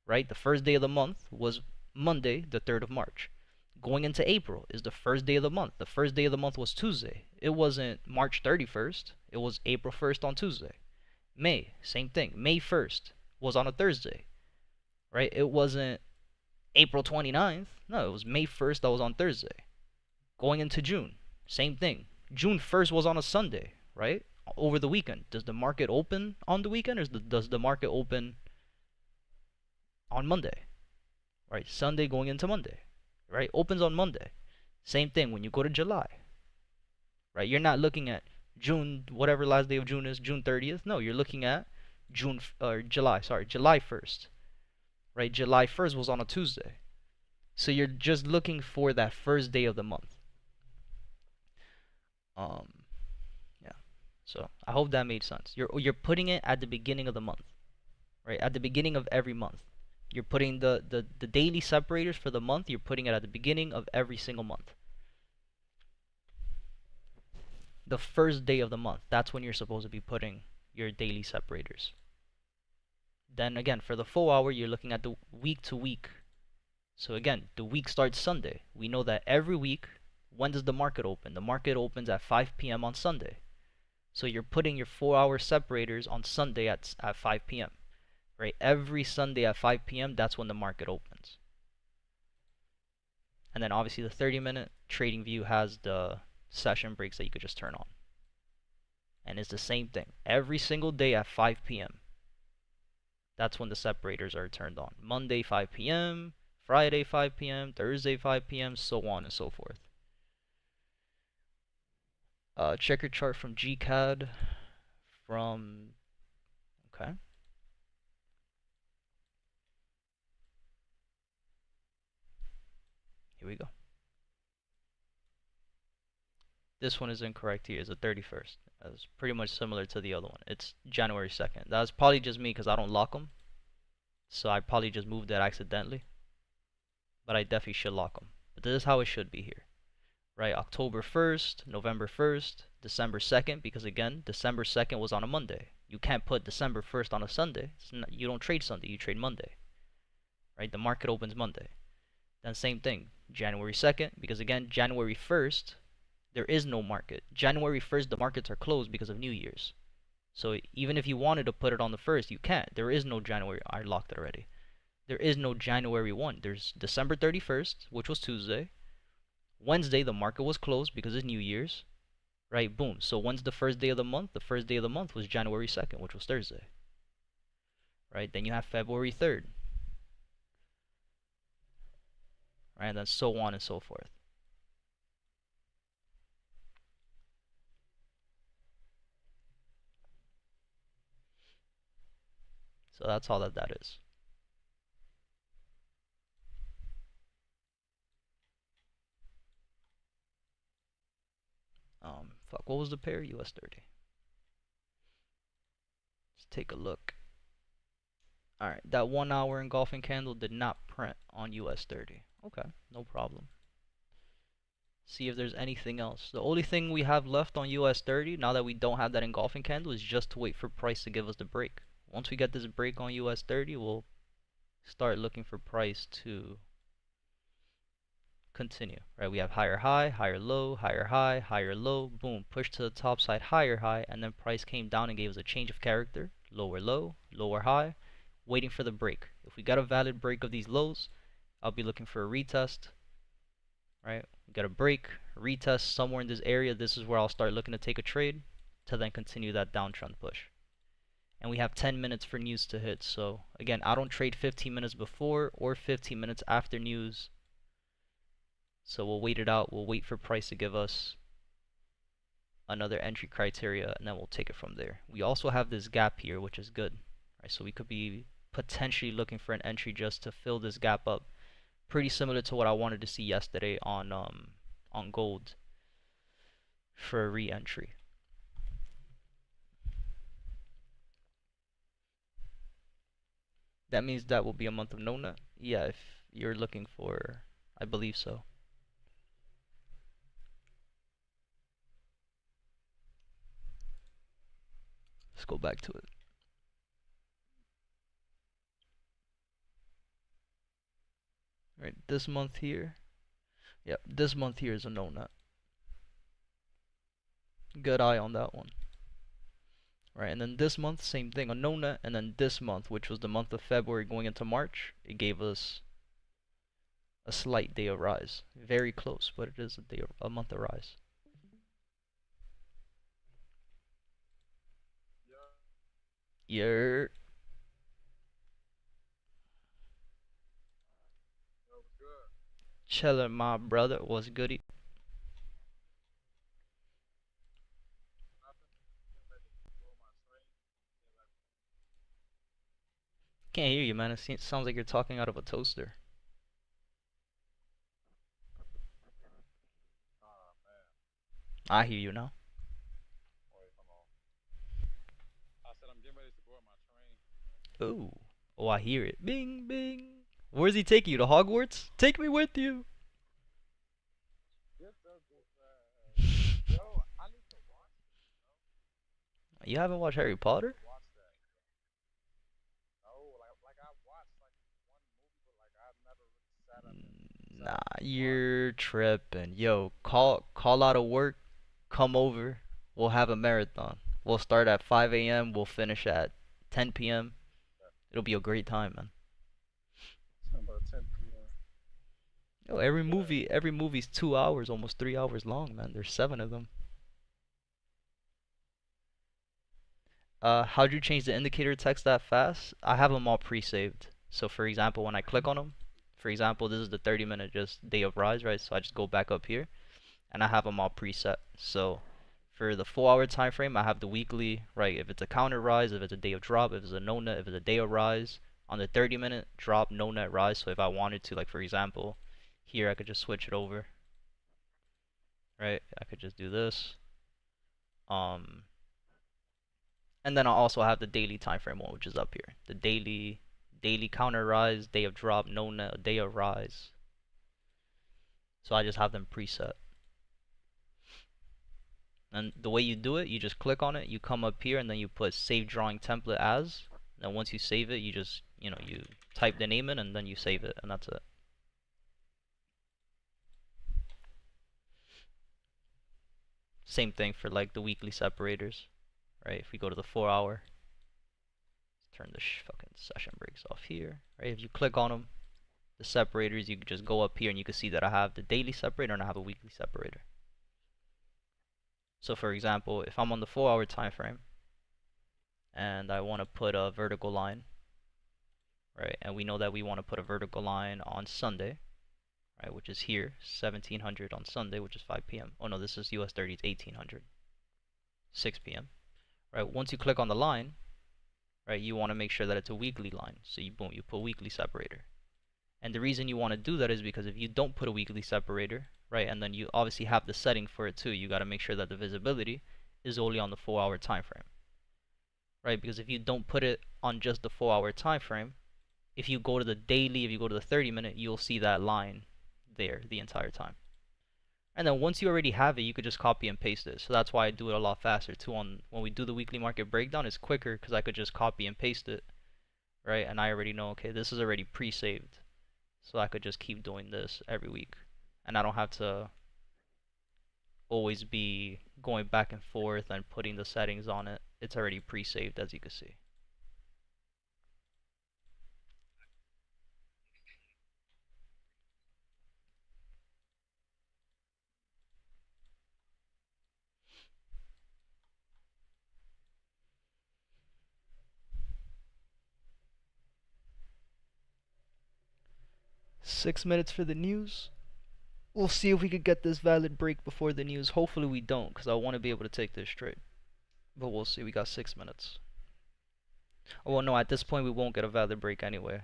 Speaker 1: Right? The first day of the month was Monday, the 3rd of March. Going into April is the first day of the month. The first day of the month was Tuesday. It wasn't March 31st. It was April 1st on Tuesday. May, same thing. May 1st was on a Thursday. Right? It wasn't April 29th. No, it was May 1st that was on Thursday. Going into June, same thing. June 1st was on a Sunday, right? Over the weekend. Does the market open on the weekend or does the market open on Monday? Right? Sunday going into Monday. Right? Opens on Monday. Same thing when you go to July. Right? You're not looking at June, whatever last day of June is, June 30th. No, you're looking at July 1st. Right? July 1st was on a Tuesday. So you're just looking for that first day of the month. Yeah. So I hope that made sense. You're putting it at the beginning of the month. Right? At the beginning of every month. You're putting the daily separators for the month, you're putting it at the beginning of every single month. The first day of the month, that's when you're supposed to be putting your daily separators. Then again, for the full hour, you're looking at the week to week. So again, the week starts Sunday. We know that every week, when does the market open? The market opens at 5 p.m. on Sunday. So you're putting your 4-hour separators on Sunday at 5 p.m. Right? Every Sunday at 5 p.m., that's when the market opens. And then obviously the 30-minute trading view has the session breaks that you could just turn on. And it's the same thing. Every single day at 5 p.m., that's when the separators are turned on. Monday 5 p.m., Friday 5 p.m., Thursday 5 p.m., so on and so forth. Check your chart from GCAD. Okay. Here we go. This one is incorrect here. It's the 31st. It's pretty much similar to the other one. It's January 2nd. That's probably just me because I don't lock them. So I probably just moved that accidentally. But I definitely should lock them. But this is how it should be here. Right? October 1st, November 1st, December 2nd. Because again, December 2nd was on a Monday. You can't put December 1st on a Sunday. You don't trade Sunday. You trade Monday. Right? The market opens Monday. Then same thing. January 2nd. Because again, January 1st, there is no market. January 1st, the markets are closed because of New Year's. So even if you wanted to put it on the 1st, you can't. There is no January. I locked it already. There is no January 1. There's December 31st, which was Tuesday. Wednesday, the market was closed because it's New Year's. Right? Boom. So when's the first day of the month? The first day of the month was January 2nd, which was Thursday. Right? Then you have February 3rd. right? And then so on and so forth. So that's all that is. Fuck, what was the pair? US 30. Let's take a look. Alright, that 1 hour engulfing candle did not print on US 30. Okay, no problem. See if there's anything else. The only thing we have left on US 30, now that we don't have that engulfing candle, is just to wait for price to give us the break. Once we get this break on US 30, we'll start looking for price to continue, right? We have higher high, higher low, higher high, higher low, boom, push to the top side, higher high, and then price came down and gave us a change of character, lower low, lower high, waiting for the break. If we got a valid break of these lows, I'll be looking for a retest, right? We got a break, retest somewhere in this area. This is where I'll start looking to take a trade to then continue that downtrend push. And we have 10 minutes for news to hit. So again, I don't trade 15 minutes before or 15 minutes after news. So we'll wait it out. We'll wait for price to give us another entry criteria, and then we'll take it from there. We also have this gap here, which is good, right? So we could be potentially looking for an entry just to fill this gap up. Pretty similar to what I wanted to see yesterday on gold for a re-entry. That means that will be a month of no nut. Yeah, if you're looking for, I believe so. Let's go back to it. Right, this month here. Yep, this month here is a no nut. Good eye on that one. Right, and then this month, same thing, a no nut, and then this month, which was the month of February going into March, it gave us a slight day of rise. Very close, but it is a month of rise. Yeah. Chillin', my brother. What's goody? Can't hear you, man. It sounds like you're talking out of a toaster. I hear you now. Ooh. Oh, I hear it. Bing, bing. Where's he taking you? To Hogwarts? Take me with you. You haven't watched Harry Potter? Nah, you're tripping. Yo, call out of work, come over. We'll have a marathon. We'll start at 5 a.m. We'll finish at 10 p.m. It'll be a great time, man. Yo, every movie's 2 hours, almost 3 hours long, man. There's 7 of them. How'd you change the indicator text that fast? I have them all pre-saved. So for example, when I click on them, for example, this is the 30-minute just day of rise, right? So I just go back up here, and I have them all preset. So for the 4 hour time frame, I have the weekly, right? If it's a counter rise, if it's a day of drop, if it's a no net, if it's a day of rise. On the 30-minute drop, no net rise. So if I wanted to, like for example, here I could just switch it over, right? I could just do this. And then I'll also have the daily time frame one, which is up here. The daily counter rise, day of drop, no net, day of rise. So I just have them preset. And the way you do it, you just click on it, you come up here, and then you put save drawing template as. And once you save it, you just, you type the name in, and then you save it, and that's it. Same thing for like the weekly separators, right? If we go to the 4 hour, turn the fucking session breaks off here, right? If you click on them, the separators, you can just go up here and you can see that I have the daily separator and I have a weekly separator. So for example, if I'm on the 4 hour time frame and I want to put a vertical line, right? And we know that we want to put a vertical line on Sunday. right, which is here, 1700 on Sunday, which is 5 p.m. Oh no, this is US 30, it's 1800, 6 p.m. Right, once you click on the line, right, you want to make sure that it's a weekly line. So you boom, you put weekly separator. And the reason you want to do that is because if you don't put a weekly separator, right, and then you obviously have the setting for it too, you got to make sure that the visibility is only on the 4-hour time frame, right? Because if you don't put it on just the 4-hour time frame, if you go to the daily, if you go to the 30-minute, you'll see that line there the entire time. And then once you already have it, you could just copy and paste it. So that's why I do it a lot faster too. On when we do the weekly market breakdown, it's quicker because I could just copy and paste it, right? And I already know, okay, this is already pre-saved, so I could just keep doing this every week, and I don't have to always be going back and forth and putting the settings on it. It's already pre-saved, as you can see. Six minutes for the news. We'll see if we could get this valid break before the news. Hopefully we don't, because I want to be able to take this trade. But we'll see. We got 6 minutes. Oh, well, no, at this point we won't get a valid break anyway,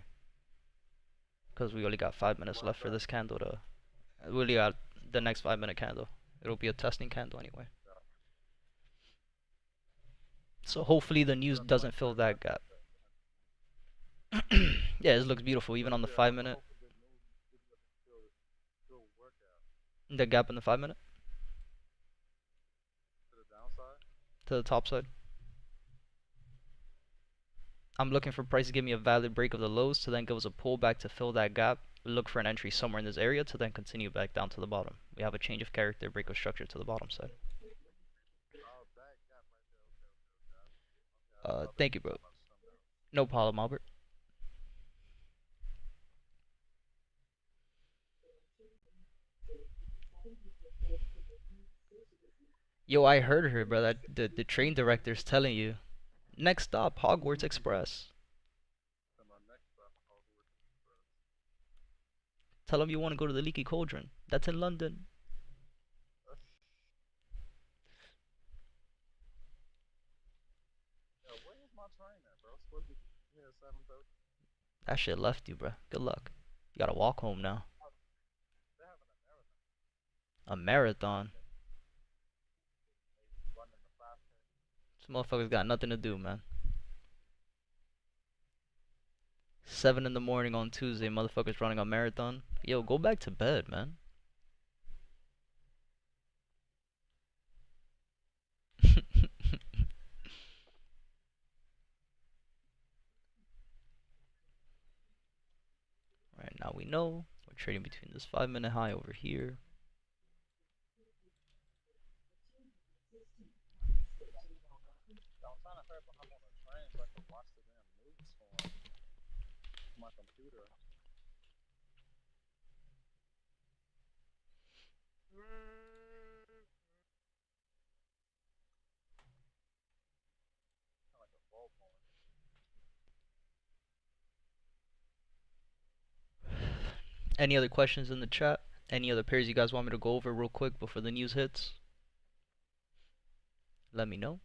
Speaker 1: because we only got 5 minutes left for this candle to... We only got the next 5-minute candle. It'll be a testing candle anyway. So hopefully the news doesn't fill that gap. Yeah, this looks beautiful, even on the 5-minute. The gap in the 5-minute? To the top side. I'm looking for price to give me a valid break of the lows to then give us a pullback to fill that gap. Look for an entry somewhere in this area to then continue back down to the bottom. We have a change of character, break of structure to the bottom side. Thank you, bro. No problem, Albert. Yo, I heard her, bro. That the train director's telling you. Next stop, Hogwarts Express. Tell him you want to go to the Leaky Cauldron. That's in London. That shit left you, bro. Good luck. You gotta walk home now. A marathon. This motherfucker's got nothing to do, man. 7 in the morning on Tuesday, motherfuckers running a marathon. Yo, go back to bed, man. Right now we know we're trading between this 5-minute high over here. Any other questions in the chat? Any other pairs you guys want me to go over real quick before the news hits? Let me know.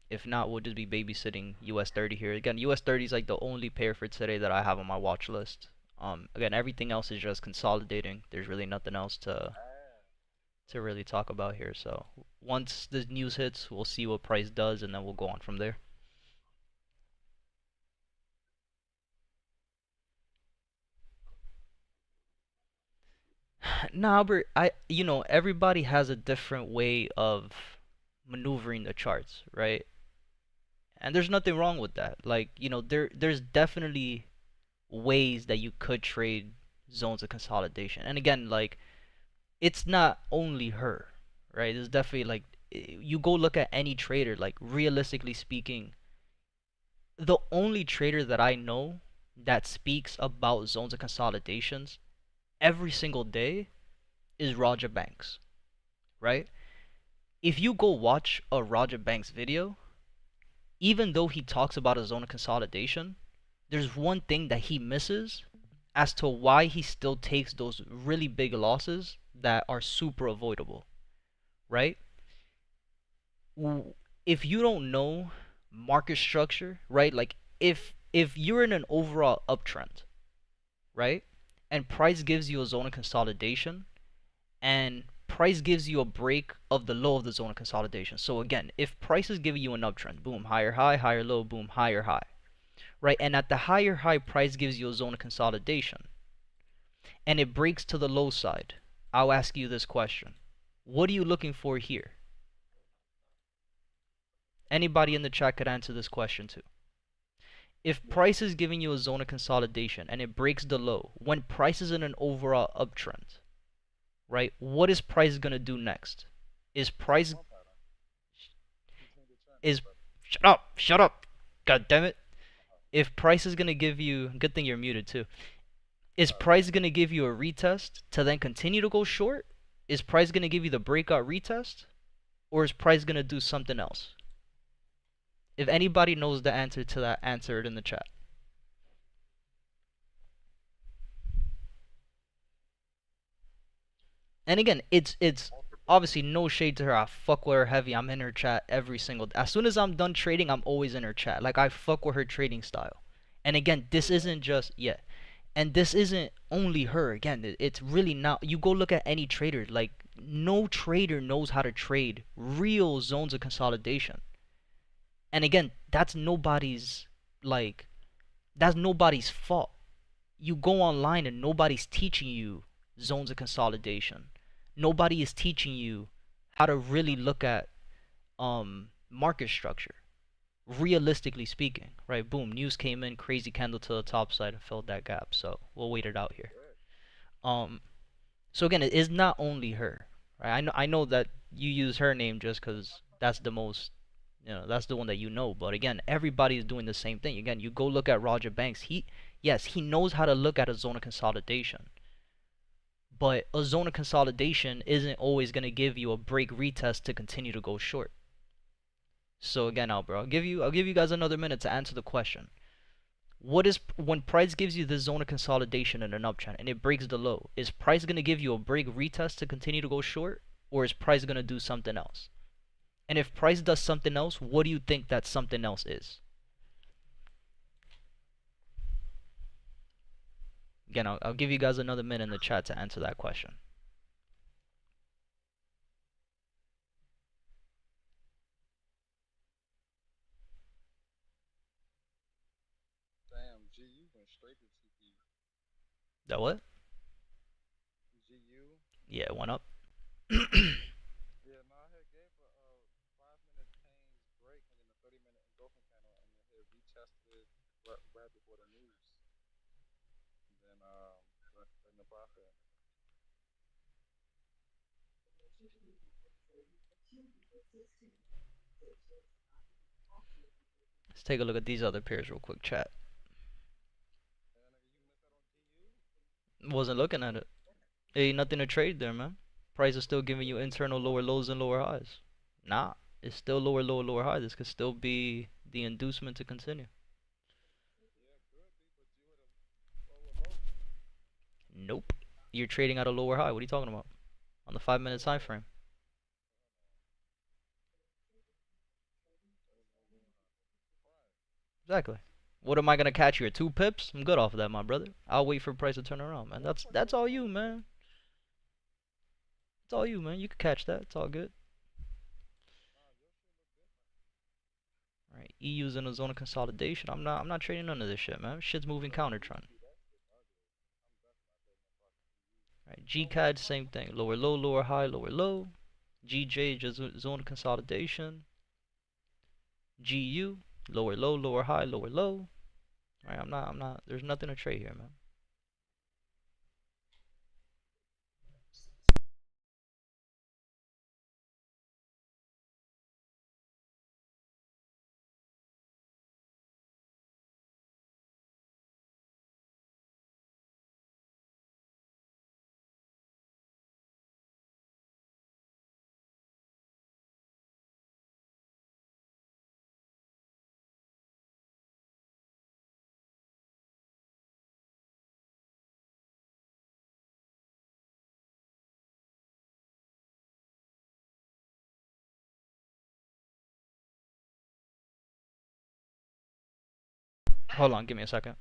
Speaker 1: If not, we'll just be babysitting US 30 here. Again, US 30 is like the only pair for today that I have on my watch list. Again, everything else is just consolidating. There's really nothing else to really talk about here. So once the news hits, we'll see what price does, and then we'll go on from there. Nah, Albert, everybody has a different way of maneuvering the charts, right? And there's nothing wrong with that. Like, there's definitely ways that you could trade zones of consolidation. And again, like, it's not only her, right? There's definitely, like, you go look at any trader, like, realistically speaking, the only trader that I know that speaks about zones of consolidations every single day is Roger Banks, right? If you go watch a Roger Banks video, even though he talks about a zone of consolidation, there's one thing that he misses, as to why he still takes those really big losses that are super avoidable, right? If you don't know market structure, right? Like if you're in an overall uptrend, right? And price gives you a zone of consolidation, and price gives you a break of the low of the zone of consolidation. So again, if price is giving you an uptrend, boom, higher high, higher low, boom, higher high, right? And at the higher high, price gives you a zone of consolidation, and it breaks to the low side. I'll ask you this question. What are you looking for here? Anybody in the chat could answer this question too. If price is giving you a zone of consolidation and it breaks the low, when price is in an overall uptrend, right? What is price gonna do next? Is price is shut up, god damn it. If price is gonna give you, good thing you're muted too. Is price gonna give you a retest to then continue to go short? Is price gonna give you the breakout retest, or is price gonna do something else? If anybody knows the answer to that, answer it in the chat. And again, it's obviously no shade to her. I fuck with her heavy. I'm in her chat every single day. As soon as I'm done trading, I'm always in her chat. Like, I fuck with her trading style. And again, this isn't just and this isn't only her. Again, it's really not. You go look at any trader. Like, no trader knows how to trade real zones of consolidation. And again, like that's nobody's fault. You go online and nobody's teaching you zones of consolidation. Nobody is teaching you how to really look at market structure, realistically speaking, right? Boom, news came in, crazy candle to the top side and filled that gap. So we'll wait it out here. Um, so again, it is not only her, right? I know that you use her name just because that's the most, that's the one that you know. But again, everybody is doing the same thing. Again, you go look at Roger Banks. Yes, he knows how to look at a zone of consolidation. But a zone of consolidation isn't always going to give you a break retest to continue to go short. So again, I'll give you guys another minute to answer the question. What is when price gives you this zone of consolidation in an uptrend and it breaks the low? Is price going to give you a break retest to continue to go short, or is price going to do something else? And if price does something else, what do you think that something else is? Again, I'll give you guys another minute in the chat to answer that question.
Speaker 2: Damn, GU went straight to TP.
Speaker 1: That what?
Speaker 2: GU?
Speaker 1: Yeah, it went up.
Speaker 2: Yeah, no, I had gave a 5 minute pains break and then a 30-minute engulfing panel and then had retested right before the news. And then in the profit.
Speaker 1: Let's take a look at these other pairs real quick, chat.
Speaker 2: And then you missed out on GU?
Speaker 1: Wasn't looking at it. Ain't nothing to trade there, man. Price is still giving you internal lower lows and lower highs. Nah, it's still lower, lower, lower high. This could still be the inducement to continue.
Speaker 2: Yeah, could be, but you would have lower low.
Speaker 1: Nope. You're trading at a lower high. What are you talking about? On the 5 minute time frame. Exactly. What am I gonna catch you at 2 pips? I'm good off of that, my brother. I'll wait for price to turn around, man. That's all you, man. It's all you, man. You can catch that. It's all good. Right. EU's in a zone of consolidation. I'm not trading none of this shit, man. Shit's moving counter trend. Right. GCAD, same thing. Lower low, lower high, lower low. GJ, just zone of consolidation. GU, lower low, lower high, lower low. Right. I'm not. There's nothing to trade here, man. Hold on, give me a second.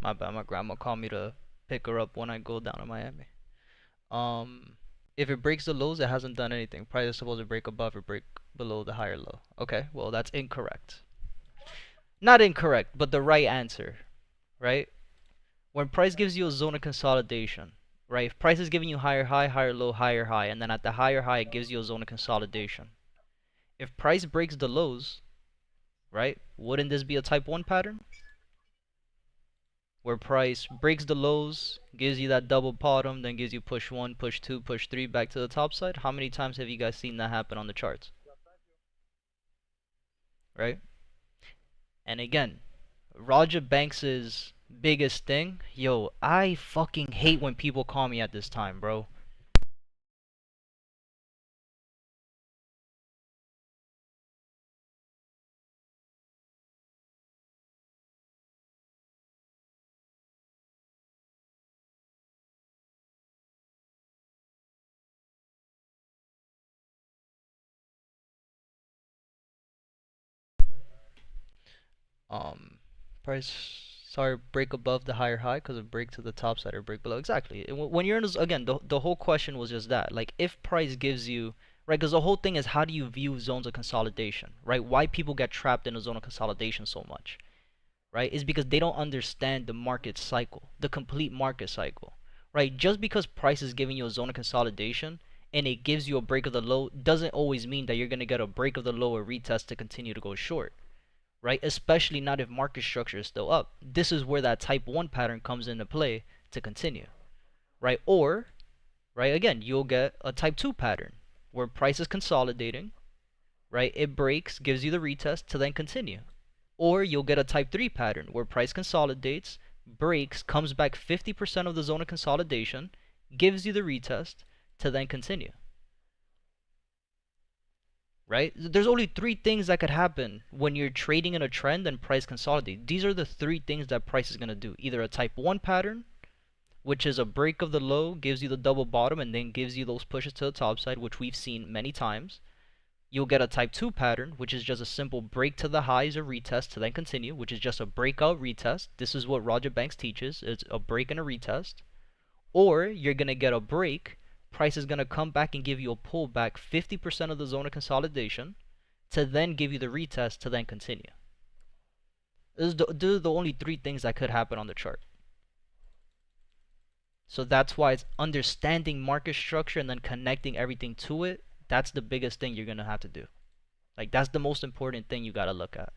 Speaker 1: My bad, my grandma called me to pick her up when I go down to Miami. Um, if it breaks the lows, it hasn't done anything. Price is supposed to break above or break below the higher low. Okay, well, that's incorrect. Not incorrect, but the right answer, right? When price gives you a zone of consolidation, right? If price is giving you higher high, higher low, higher high, and then at the higher high, it gives you a zone of consolidation. If price breaks the lows, right? Wouldn't this be a type 1 pattern? Where price breaks the lows, gives you that double bottom, then gives you push 1, push 2, push 3 back to the top side. How many times have you guys seen that happen on the charts? Right? And again, Roger Banks's biggest thing, yo, I fucking hate when people call me at this time, bro. Um, price, sorry, break above the higher high because of break to the top side or break below. Exactly. When you're in this, again, the whole question was just that. Like, if price gives you, right, because the whole thing is how do you view zones of consolidation, right? Why people get trapped in a zone of consolidation so much, right? Is because they don't understand the market cycle, the complete market cycle, right? Just because price is giving you a zone of consolidation and it gives you a break of the low doesn't always mean that you're going to get a break of the low or retest to continue to go short, right? Especially not if market structure is still up. This is where that type 1 pattern comes into play to continue, right? Or, right, again, you'll get a type 2 pattern where price is consolidating, right? It breaks, gives you the retest to then continue. Or you'll get a type 3 pattern where price consolidates, breaks, comes back 50% of the zone of consolidation, gives you the retest to then continue. Right? There's only three things that could happen when you're trading in a trend and price consolidate. These are the three things that price is going to do. Either a type 1 pattern, which is a break of the low, gives you the double bottom, and then gives you those pushes to the top side, which we've seen many times. You'll get a type 2 pattern, which is just a simple break to the highs or retest to then continue, which is just a breakout retest. This is what Roger Banks teaches. It's a break and a retest. Or you're going to get a break, price is going to come back and give you a pullback 50% of the zone of consolidation to then give you the retest to then continue. These are the only three things that could happen on the chart. So that's why it's understanding market structure and then connecting everything to it. That's the biggest thing you're going to have to do. Like, that's the most important thing you got to look at.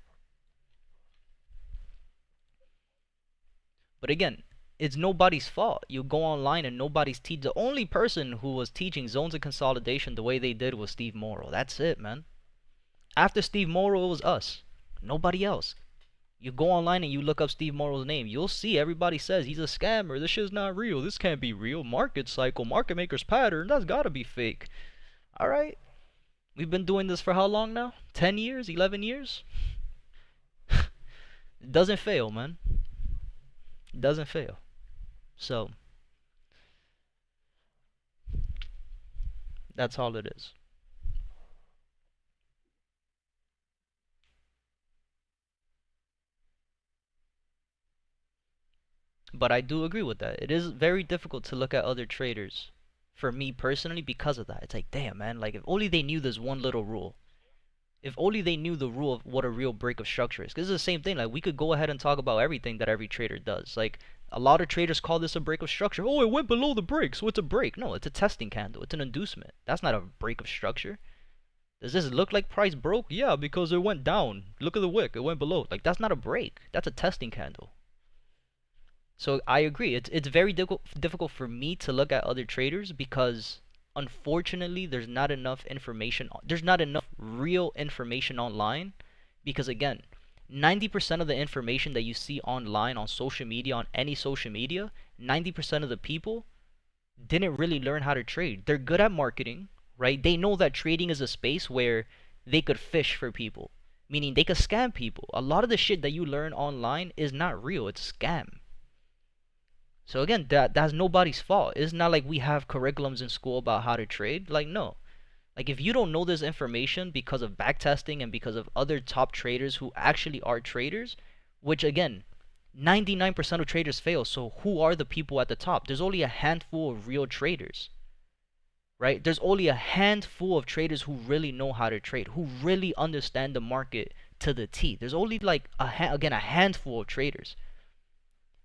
Speaker 1: But again, it's nobody's fault. You go online and nobody's teach. The only person who was teaching zones of consolidation the way they did was Steve Morrow. That's it, man. After Steve Morrow, it was us. Nobody else. You go online and you look up Steve Morrow's name. You'll see everybody says he's a scammer. This shit's not real. This can't be real. Market cycle, market maker's pattern. That's gotta be fake. Alright. We've been doing this for how long now? 10 years? 11 years? It doesn't fail, man. It doesn't fail. So, that's all it is. But I do agree with that. It is very difficult to look at other traders for me personally because of that. It's like, damn, man, like if only they knew this one little rule. If only they knew the rule of what a real break of structure is. Because it's the same thing. Like, we could go ahead and talk about everything that every trader does. Like, a lot of traders call this a break of structure. Oh, it went below the break, so it's a break. No, it's a testing candle. It's an inducement. That's not a break of structure. Does this look like price broke? Yeah, because it went down. Look at the wick. It went below. Like, that's not a break. That's a testing candle. So I agree. It's very difficult for me to look at other traders because unfortunately there's not enough information. There's not enough real information online because again, 90% of the information that you see online on social media, on any social media, 90% of the people didn't really learn how to trade. They're good at marketing, right? They know that trading is a space where they could fish for people, meaning they could scam people. A lot of the shit that you learn online is not real, it's a scam. So again, that's nobody's fault. It's not like we have curriculums in school about how to trade. Like, no. Like, if you don't know this information because of backtesting and because of other top traders who actually are traders, which again, 99% of traders fail. So who are the people at the top? There's only a handful of real traders, right? There's only a handful of traders who really know how to trade, who really understand the market to the T. There's only like again a handful of traders.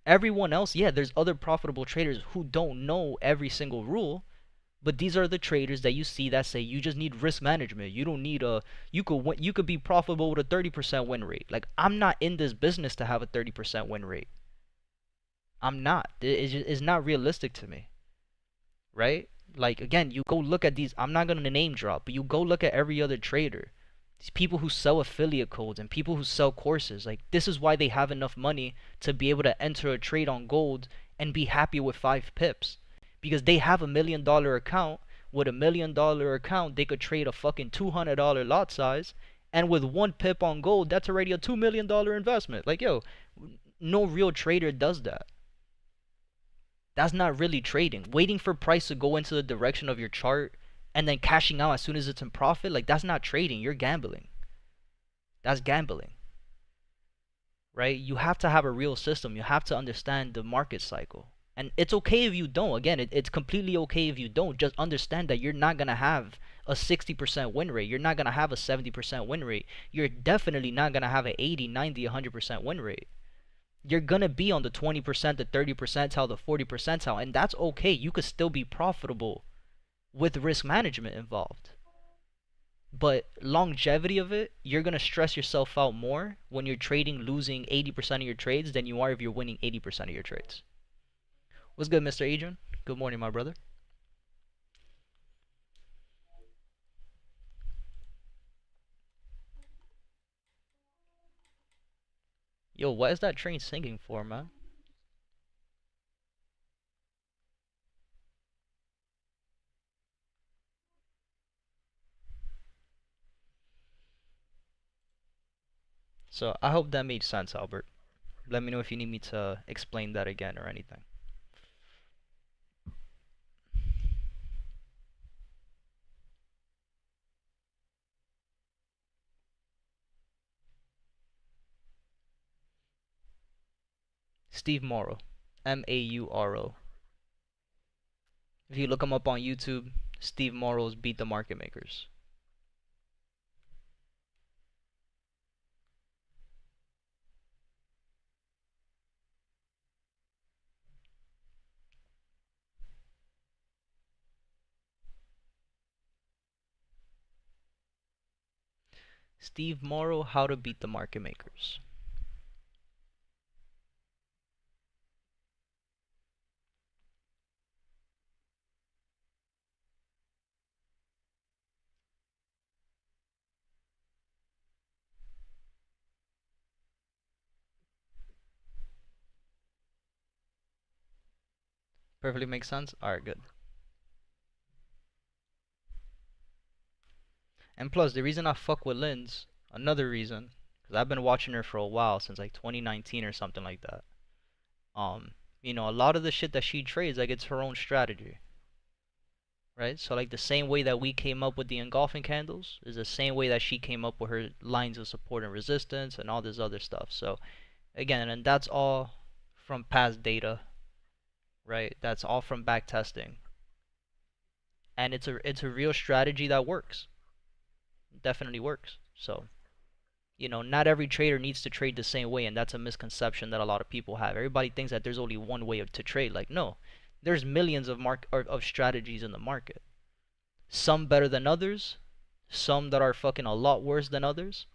Speaker 1: Everyone else, yeah, there's other profitable traders who don't know every single rule, but these are the traders that you see that say you just need risk management. You don't need a you could be profitable with a 30% win rate. Like, I'm not in this business to have a 30% win rate. I'm not. It's not realistic to me, right? Like, again, you go look at these. I'm not gonna name drop, but you go look at every other trader. These people who sell affiliate codes and people who sell courses. Like, this is why they have enough money to be able to enter a trade on gold and be happy with 5 pips, because they have $1 million account. With $1 million account, they could trade a fucking $200 lot size, and with 1 pip on gold, that's already a $2 million investment. Like, yo, no real trader does that. That's not really trading. Waiting for price to go into the direction of your chart and then cashing out as soon as it's in profit, like, that's not trading. You're gambling. That's gambling, right? You have to have a real system. You have to understand the market cycle. And it's okay if you don't. Again, it's completely okay if you don't. Just understand that you're not going to have a 60% win rate. You're not going to have a 70% win rate. You're definitely not going to have an 80, 90, 100% win rate. You're going to be on the 20%, the 30 percentile, the 40 percentile, and that's okay. You could still be profitable with risk management involved. But longevity of it, you're going to stress yourself out more when you're trading losing 80% of your trades than you are if you're winning 80% of your trades. What's good, Mr. Adrian? Good morning, my brother. Yo, what is that train singing for, man? So I hope that made sense, Albert. Let me know if you need me to explain that again or anything. Steve Morrow. Mauro. If you look him up on YouTube, Steve Morrow's Beat the Market Makers. Steve Morrow, How to Beat the Market Makers. Perfectly makes sense? Alright, good. And plus, the reason I fuck with Lynn's, another reason, because I've been watching her for a while, since like 2019 or something like that. A lot of the shit that she trades, like, it's her own strategy, right? So, like, the same way that we came up with the engulfing candles is the same way that she came up with her lines of support and resistance and all this other stuff. So, again, and that's all from past data, right? That's all from back testing, and it's a real strategy that works. It definitely works. So, not every trader needs to trade the same way, and that's a misconception that a lot of people have. Everybody thinks that there's only one way to trade. Like, no, there's millions of strategies in the market. Some better than others, some that are fucking a lot worse than others,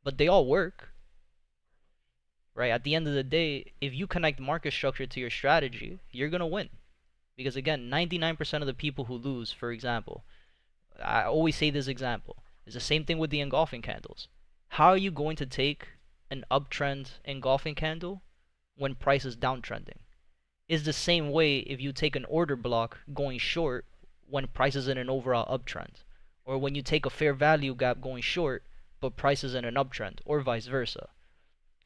Speaker 1: but they all work, right? At the end of the day, if you connect market structure to your strategy, you're gonna win. Because again, 99% of the people who lose, for example, I always say this example, is the same thing with the engulfing candles. How are you going to take an uptrend engulfing candle when price is downtrending? is the same way if you take an order block going short when price is in an overall uptrend, or when you take a fair value gap going short but price is in an uptrend, or vice versa,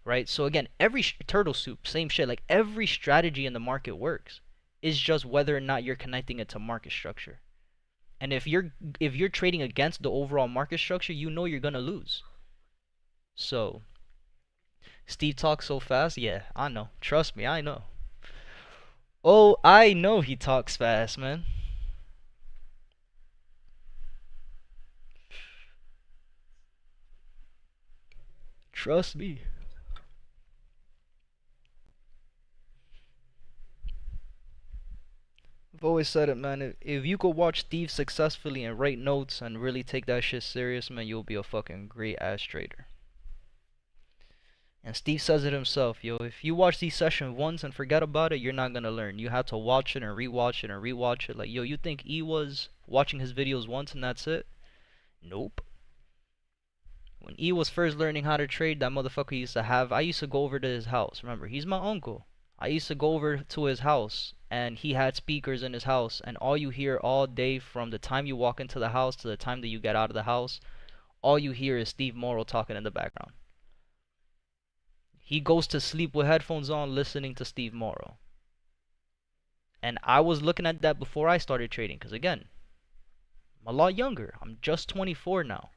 Speaker 1: right? So again, every turtle soup, same shit. Like every strategy in the market works. It's just whether or not you're connecting it to market structure. And if you're trading against the overall market structure, you know you're gonna lose. So Steve talks so fast. Yeah, I know. Trust me, I know. Oh, I know he talks fast, man. Trust me. I've always said it, man. If you could watch Steve successfully and write notes and really take that shit serious, man, you'll be a fucking great ass trader. And Steve says it himself, yo. If you watch these sessions once and forget about it, you're not gonna learn. You have to watch it and rewatch it and rewatch it. Like, yo, you think E was watching his videos once and that's it? Nope. When E was first learning how to trade, that motherfucker used to have. I used to go over to his house. Remember, he's my uncle. I used to go over to his house, and he had speakers in his house, and all you hear all day from the time you walk into the house to the time that you get out of the house, all you hear is Steve Morrow talking in the background. He goes to sleep with headphones on listening to Steve Morrow. And I was looking at that before I started trading, because again, I'm a lot younger. I'm just 24 now.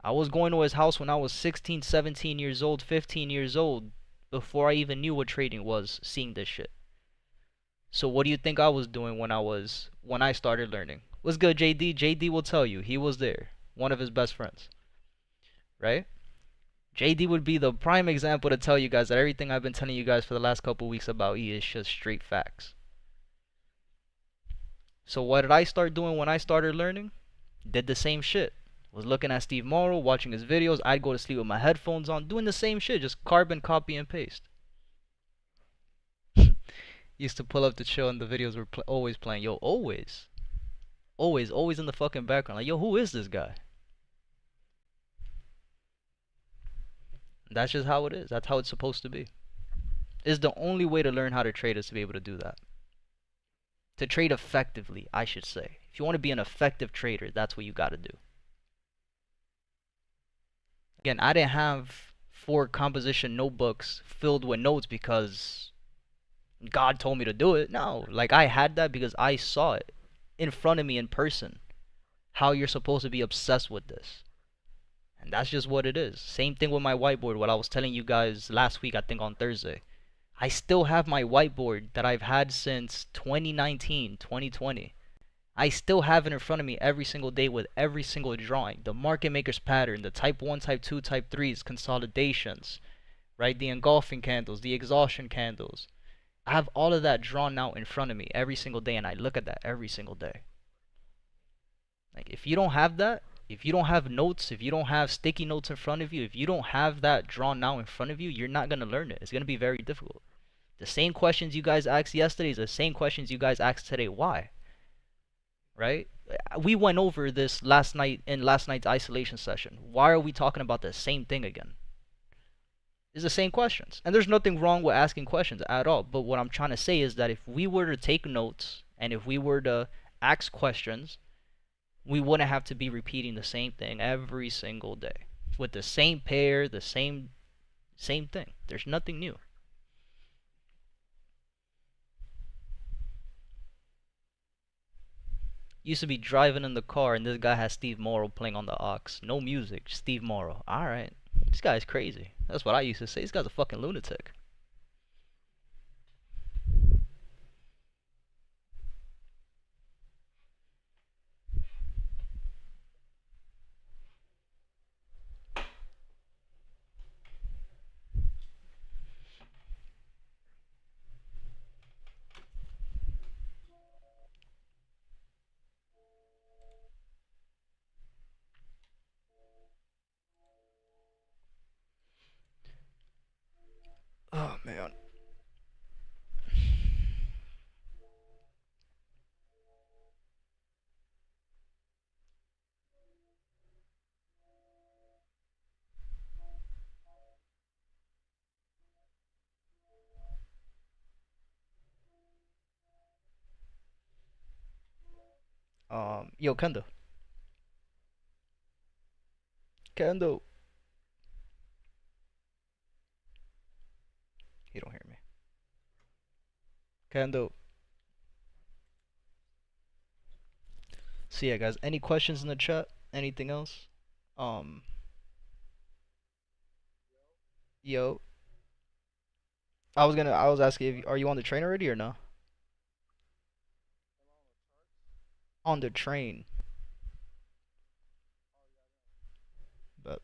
Speaker 1: I was going to his house when I was 16, 17 years old, 15 years old, before I even knew what trading was, seeing this shit. So what do you think I was doing when I started learning? What's good, JD? JD will tell you he was there, one of his best friends, right? JD would be the prime example to tell you guys that everything I've been telling you guys for the last couple weeks about E is just straight facts. So what did I start doing when I started learning? Did the same shit. Was looking at Steve Morrow, watching his videos. I'd go to sleep with my headphones on, doing the same shit, just carbon copy and paste. Used to pull up to chill and the videos were always playing. Yo, always. Always, always in the fucking background. Like, yo, who is this guy? That's just how it is. That's how it's supposed to be. It's the only way to learn how to trade is to be able to do that. To trade effectively, I should say. If you want to be an effective trader, that's what you gotta do. Again, I didn't have 4 composition notebooks filled with notes because God told me to do it. No, like I had that because I saw it in front of me in person. How you're supposed to be obsessed with this. And that's just what it is. Same thing with my whiteboard, what I was telling you guys last week, I think on Thursday. I still have my whiteboard that I've had since 2019, 2020. I still have it in front of me every single day with every single drawing. The market maker's pattern, the type 1, type 2, type 3s, consolidations, right? The engulfing candles, the exhaustion candles. I have all of that drawn out in front of me every single day, and I look at that every single day. Like, if you don't have that, if you don't have notes, if you don't have sticky notes in front of you, if you don't have that drawn out in front of you, you're not going to learn it. It's going to be very difficult. The same questions you guys asked yesterday is the same questions you guys asked today. Why? Right? We went over this last night in last night's isolation session. Why are we talking about the same thing again? It's the same questions. And there's nothing wrong with asking questions at all. But what I'm trying to say is that if we were to take notes and if we were to ask questions, we wouldn't have to be repeating the same thing every single day with the same pair, the same thing. There's nothing new. Used to be driving in the car and this guy has Steve Morrow playing on the aux. No music, Steve Morrow. All right, this guy's crazy. That's what I used to say. This guy's a fucking lunatic. Yo, Kendo. Kendo. You don't hear me. Kendo. So yeah, guys. Any questions in the chat? Anything else? Um, yo. I was asking if are you on the train already or no? On the train. But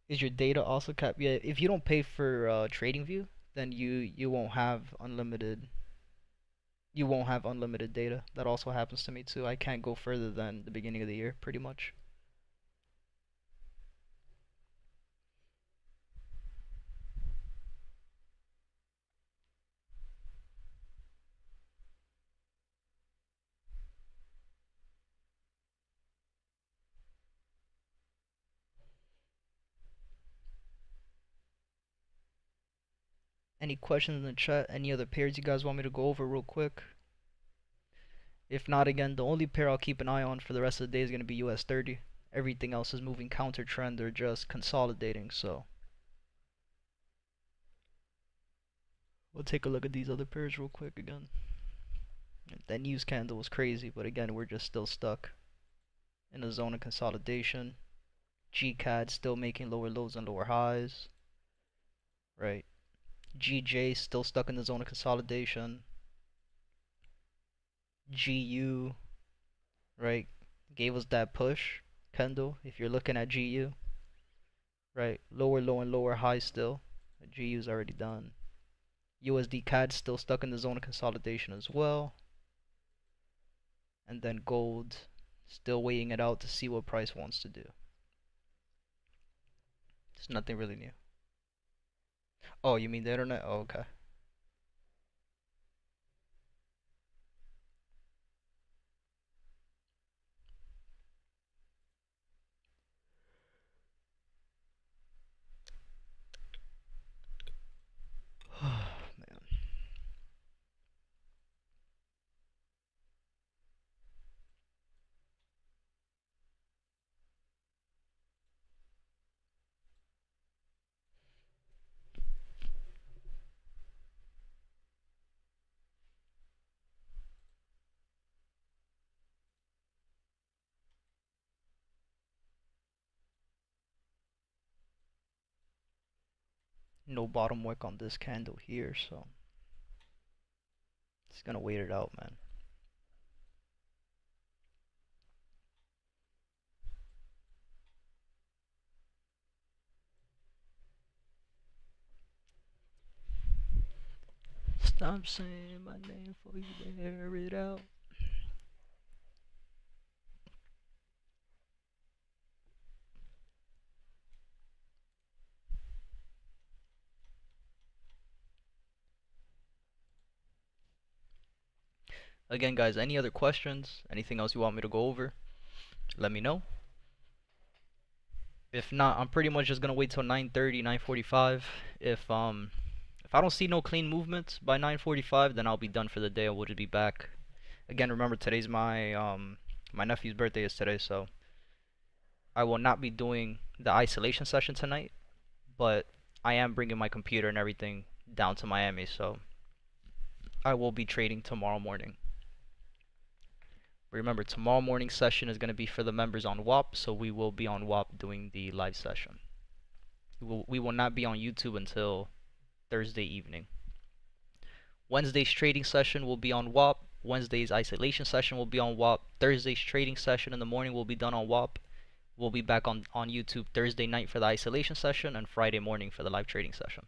Speaker 1: is your data also capped? Yeah, if you don't pay for TradingView, then you won't have unlimited. You won't have unlimited data. That also happens to me too. I can't go further than the beginning of the year, pretty much. Any questions in the chat? Any other pairs you guys want me to go over real quick? If not, again, the only pair I'll keep an eye on for the rest of the day is going to be US 30. Everything else is moving counter trend or just consolidating, so we'll take a look at these other pairs real quick again. That news candle was crazy, but again, we're just still stuck in a zone of consolidation. GCAD still making lower lows and lower highs, right? GJ still stuck in the zone of consolidation. GU, right, gave us that push. Kendall, if you're looking at GU, right, lower low and lower high still. GU's already done. USD CAD still stuck in the zone of consolidation as well. And then gold, still waiting it out to see what price wants to do. There's nothing really new. Oh, you mean the internet? Oh, okay. Man. No bottom wick on this candle here, so it's gonna wait it out, man. Stop saying my name before you bear it out. Again, guys, any other questions? Anything else you want me to go over? Let me know. If not, I'm pretty much just gonna wait till 9:30, 9:45. If I don't see no clean movements by 9:45, then I'll be done for the day. I will just be back. Again, remember today's my nephew's birthday is today, so I will not be doing the isolation session tonight, but I am bringing my computer and everything down to Miami, so I will be trading tomorrow morning. Remember, tomorrow morning's session is going to be for the members on WAP, so we will be on WAP doing the live session. We will not be on YouTube until Thursday evening. Wednesday's trading session will be on WAP. Wednesday's isolation session will be on WAP. Thursday's trading session in the morning will be done on WAP. We'll be back on YouTube Thursday night for the isolation session and Friday morning for the live trading session.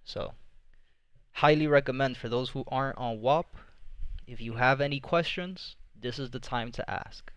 Speaker 1: So, highly recommend for those who aren't on WAP, if you have any questions, this is the time to ask.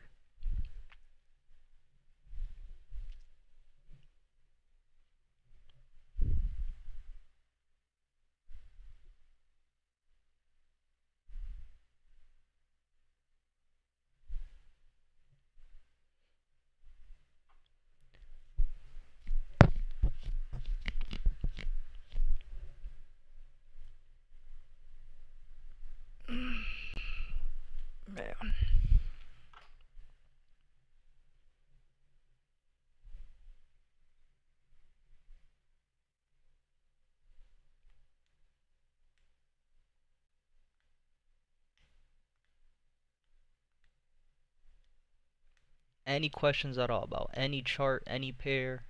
Speaker 1: Any questions at all about any chart, any pair,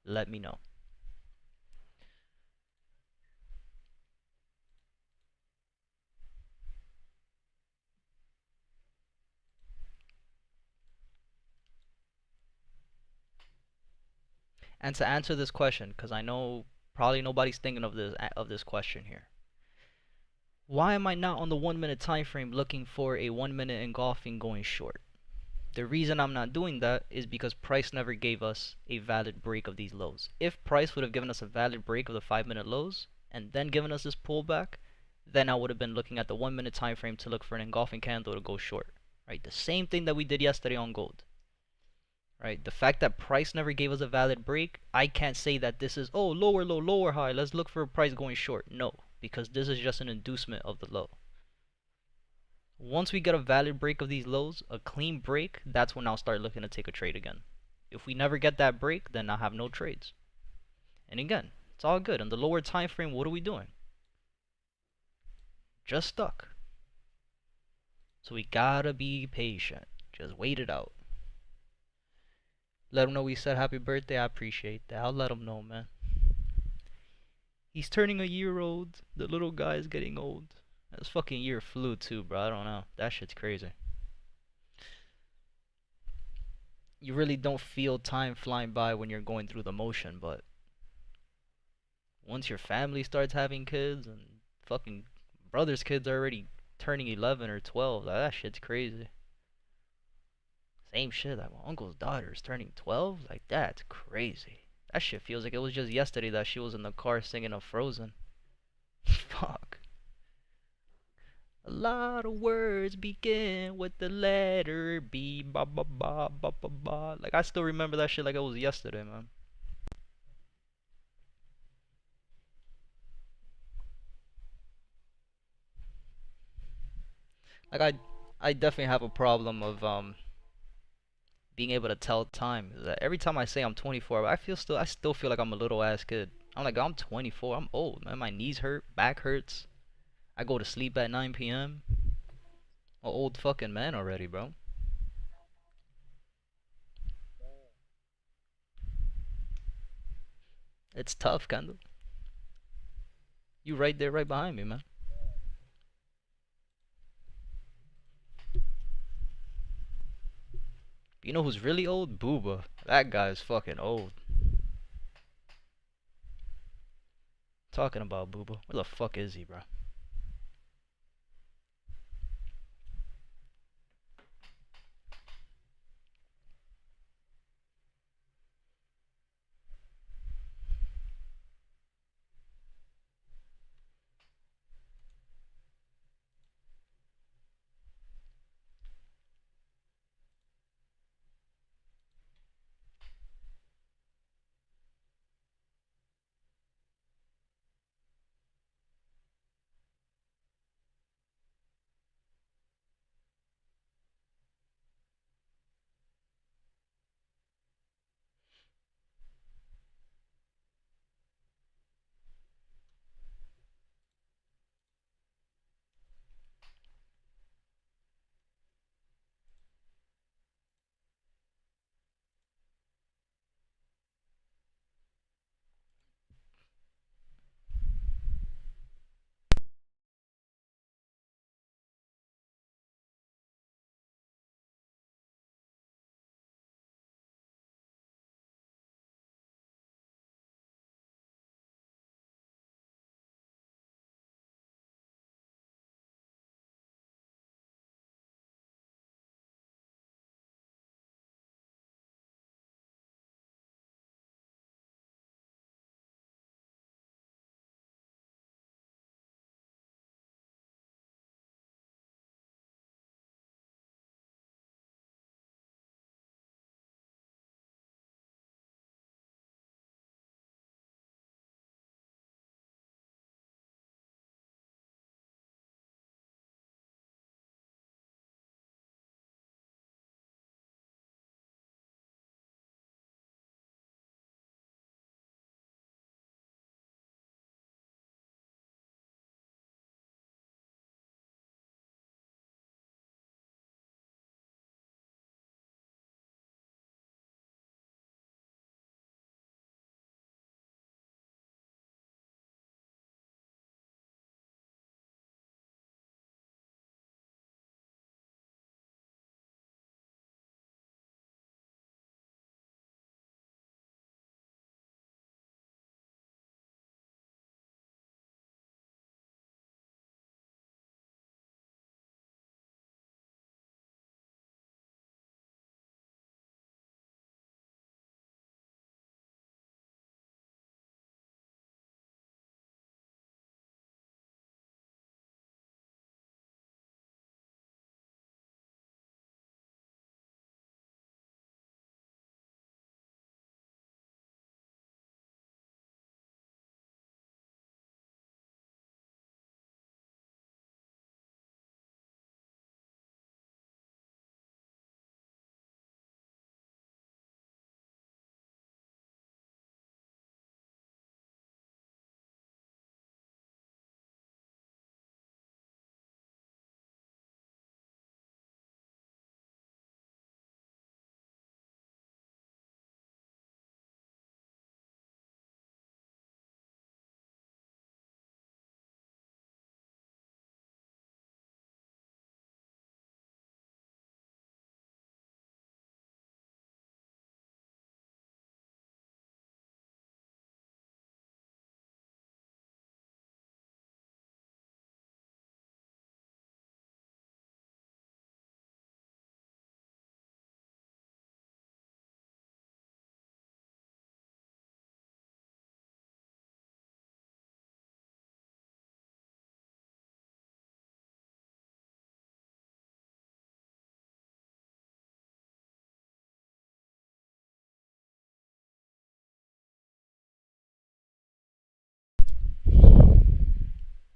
Speaker 1: let me know. And to answer this question, because I know probably nobody's thinking of this question here. Why am I not on the 1 minute time frame looking for a 1 minute engulfing going short? The reason I'm not doing that is because price never gave us a valid break of these lows. If price would have given us a valid break of the 5 minute lows and then given us this pullback, then I would have been looking at the 1 minute time frame to look for an engulfing candle to go short. Right? The same thing that we did yesterday on gold. Right? The fact that price never gave us a valid break, I can't say that this is, oh, lower low, lower high, let's look for a price going short. No, because this is just an inducement of the low. Once we get a valid break of these lows, a clean break, that's when I'll start looking to take a trade again. If we never get that break, then I'll have no trades. And again, it's all good. On the lower time frame, what are we doing? Just stuck. So we gotta be patient. Just wait it out. Let him know we said happy birthday. I appreciate that. I'll let him know, man. He's turning a year old. The little guy is getting old. This fucking year flew too, bro. I don't know. That shit's crazy. You really don't feel time flying by when you're going through the motion, but once your family starts having kids and fucking brother's kids are already turning 11 or 12, like, that shit's crazy. Same shit, like my uncle's daughter is turning 12, like that's crazy. That shit feels like it was just yesterday that she was in the car singing a Frozen. Fuck. A lot of words begin with the letter B, ba ba ba ba ba ba. Like I still remember that shit like it was yesterday, man. Like I definitely have a problem of being able to tell time. Every time I say I'm 24, I still feel like I'm a little ass kid. I'm like, I'm 24. I'm old, man. My knees hurt, back hurts. I go to sleep at 9 p.m. I'm an old fucking man already, bro. It's tough, Kendall. You right there, right behind me, man. You know who's really old? Booba. That guy's fucking old. Talking about Booba. Where the fuck is he, bro?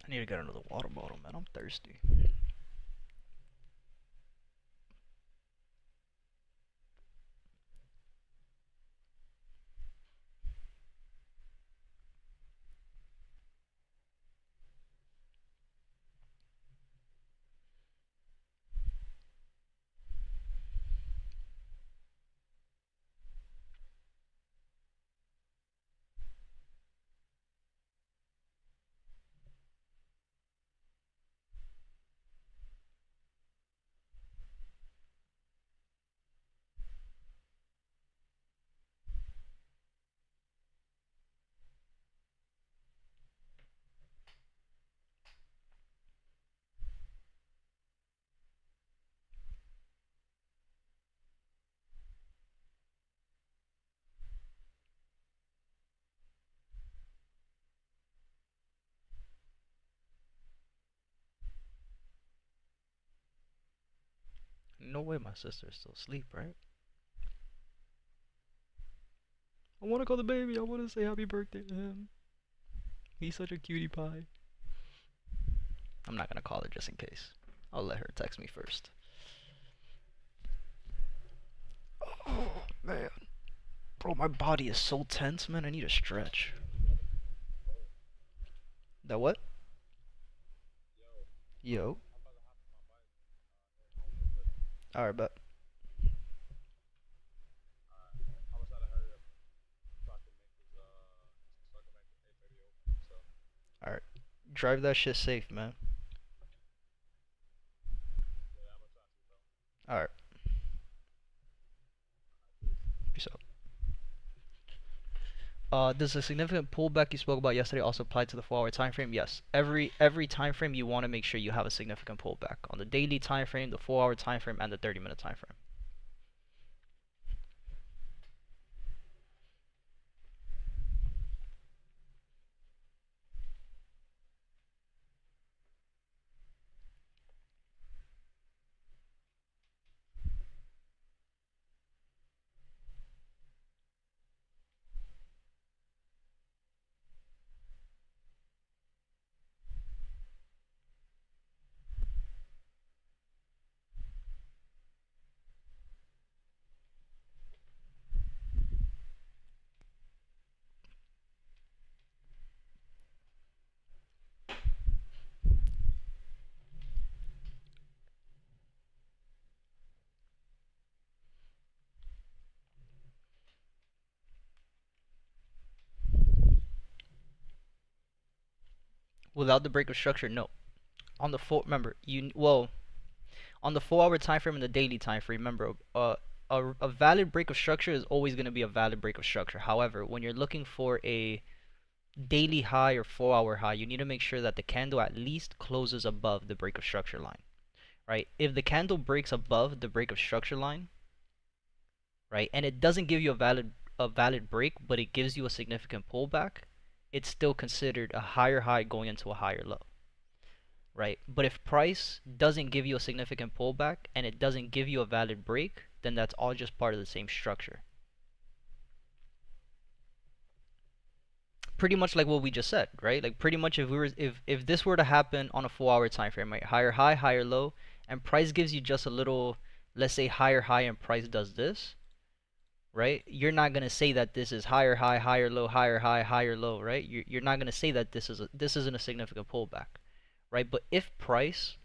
Speaker 1: I need to get another water bottle, man. I'm thirsty. No way my sister's still asleep, right? I want to call the baby. I want to say happy birthday to him. He's such a cutie pie. I'm not gonna call her just in case. I'll let her text me first. Oh, man. Bro, my body is so tense, man. I need a stretch. That what? Yo. Alright, bet. Alright. Drive that shit safe, man. Alright. Peace out. Does the significant pullback you spoke about yesterday also apply to the 4-hour time frame? Yes. Every time frame you want to make sure you have a significant pullback on the daily time frame, the 4-hour time frame, and the 30-minute time frame. Without the break of structure, no. On the remember on the 4-hour time frame and the daily time frame, remember, a valid break of structure is always going to be a valid break of structure. However, when you're looking for a daily high or 4-hour high, you need to make sure that the candle at least closes above the break of structure line, right? If the candle breaks above the break of structure line, right, and it doesn't give you a valid break, but it gives you a significant pullback, it's still considered a higher high going into a higher low, right? But if price doesn't give you a significant pullback and it doesn't give you a valid break, then that's all just part of the same structure. Pretty much like what we just said, right? Like pretty much if this were to happen on a 4-hour time frame, right? Higher high, higher low, and price gives you just a little, let's say higher high and price does this, right? You're not gonna say that this is higher high, higher low, higher high, higher low, right? You're not gonna say that this isn't a significant pullback, right? But if price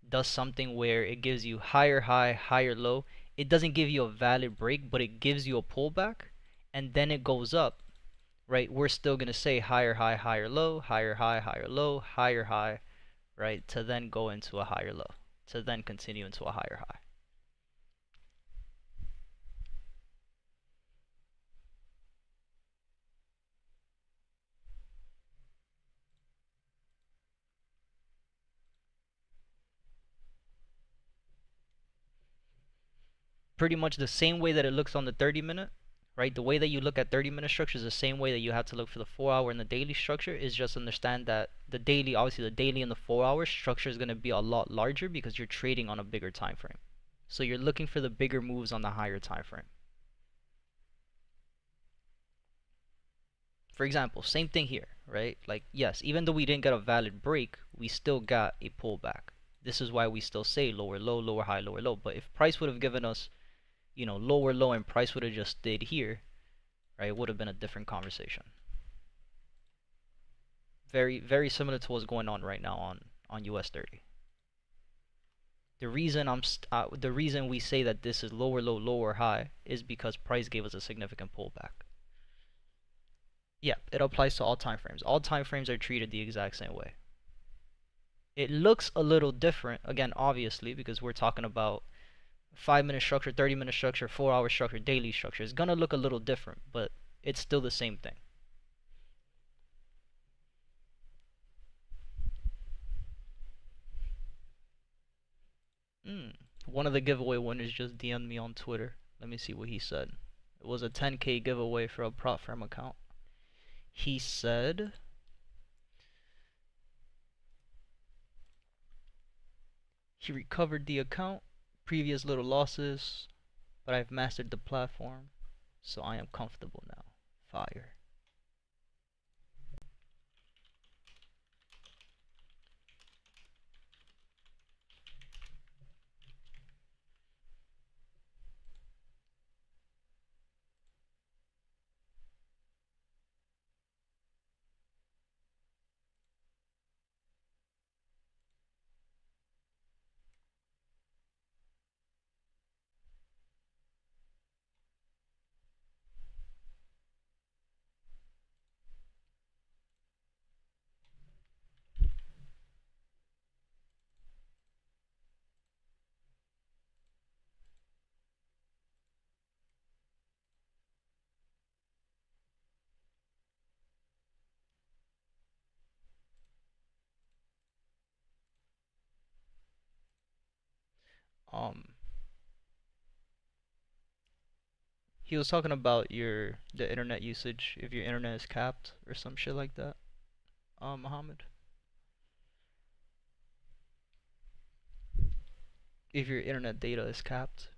Speaker 1: does something where it gives you higher high, higher low, it doesn't give you a valid break, but it gives you a pullback, and then it goes up, right? We're still gonna say higher high, higher low, higher high, higher low, higher high, right? To then go into a higher low, to then continue into a higher high. Pretty much the same way that it looks on the 30-minute, right? The way that you look at 30-minute structure is the same way that you have to look for the 4-hour and the daily structure. Is just understand that the daily, obviously the daily and the 4-hour structure is going to be a lot larger because you're trading on a bigger time frame. So you're looking for the bigger moves on the higher time frame. For example, same thing here, right? Like, yes, even though we didn't get a valid break, we still got a pullback. This is why we still say lower low, lower high, lower low. But if price would have given us, you know, lower low and price would have just stayed here, right, it would have been a different conversation. Very, very similar to what's going on right now on US 30. The reason we say that this is lower low, lower high is because price gave us a significant pullback. Yeah, it applies to all time frames. All time frames are treated the exact same way. It looks a little different, again, obviously, because we're talking about 5-minute structure, 30-minute structure, 4-hour structure, daily structure. It's gonna look a little different, but it's still the same thing. One of the giveaway winners just DM'd me on Twitter. Let me see what he said. It was a 10K giveaway for a prop firm account. He said, he recovered the account, previous little losses, but I've mastered the platform, so I am comfortable now. Fire. Um, he was talking about the internet usage, if your internet is capped or some shit like that. Muhammad, if your internet data is capped.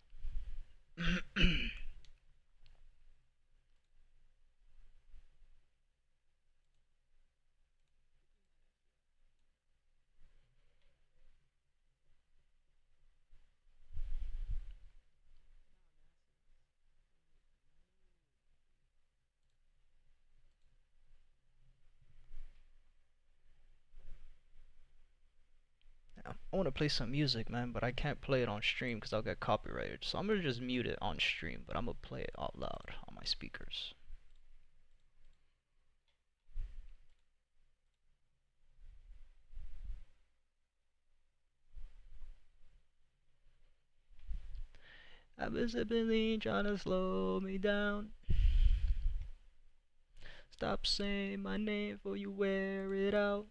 Speaker 1: I want to play some music, man, but I can't play it on stream because I'll get copyrighted. So I'm gonna just mute it on stream, but I'm gonna play it out loud on my speakers. I've been simply trying to slow me down. Stop saying my name before you wear it out.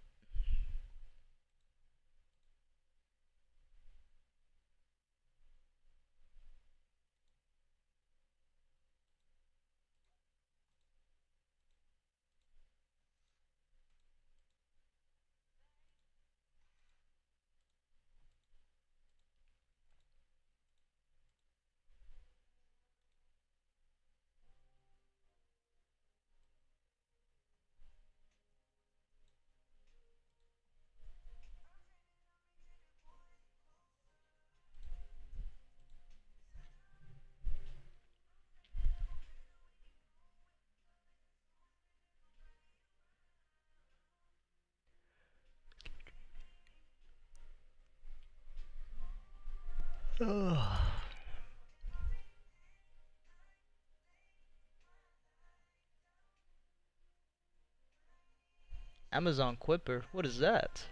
Speaker 1: Amazon Quipper, what is that?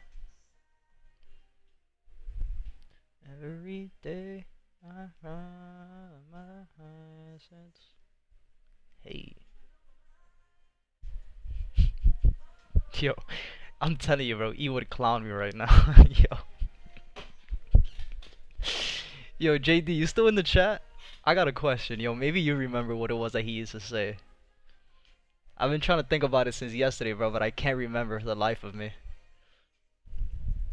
Speaker 1: Every day I run my sense. Hey. Yo, I'm telling you, bro, E would clown me right now. Yo. Yo, JD, you still in the chat? I got a question. Yo, maybe you remember what it was that he used to say. I've been trying to think about it since yesterday, bro, but I can't remember for the life of me.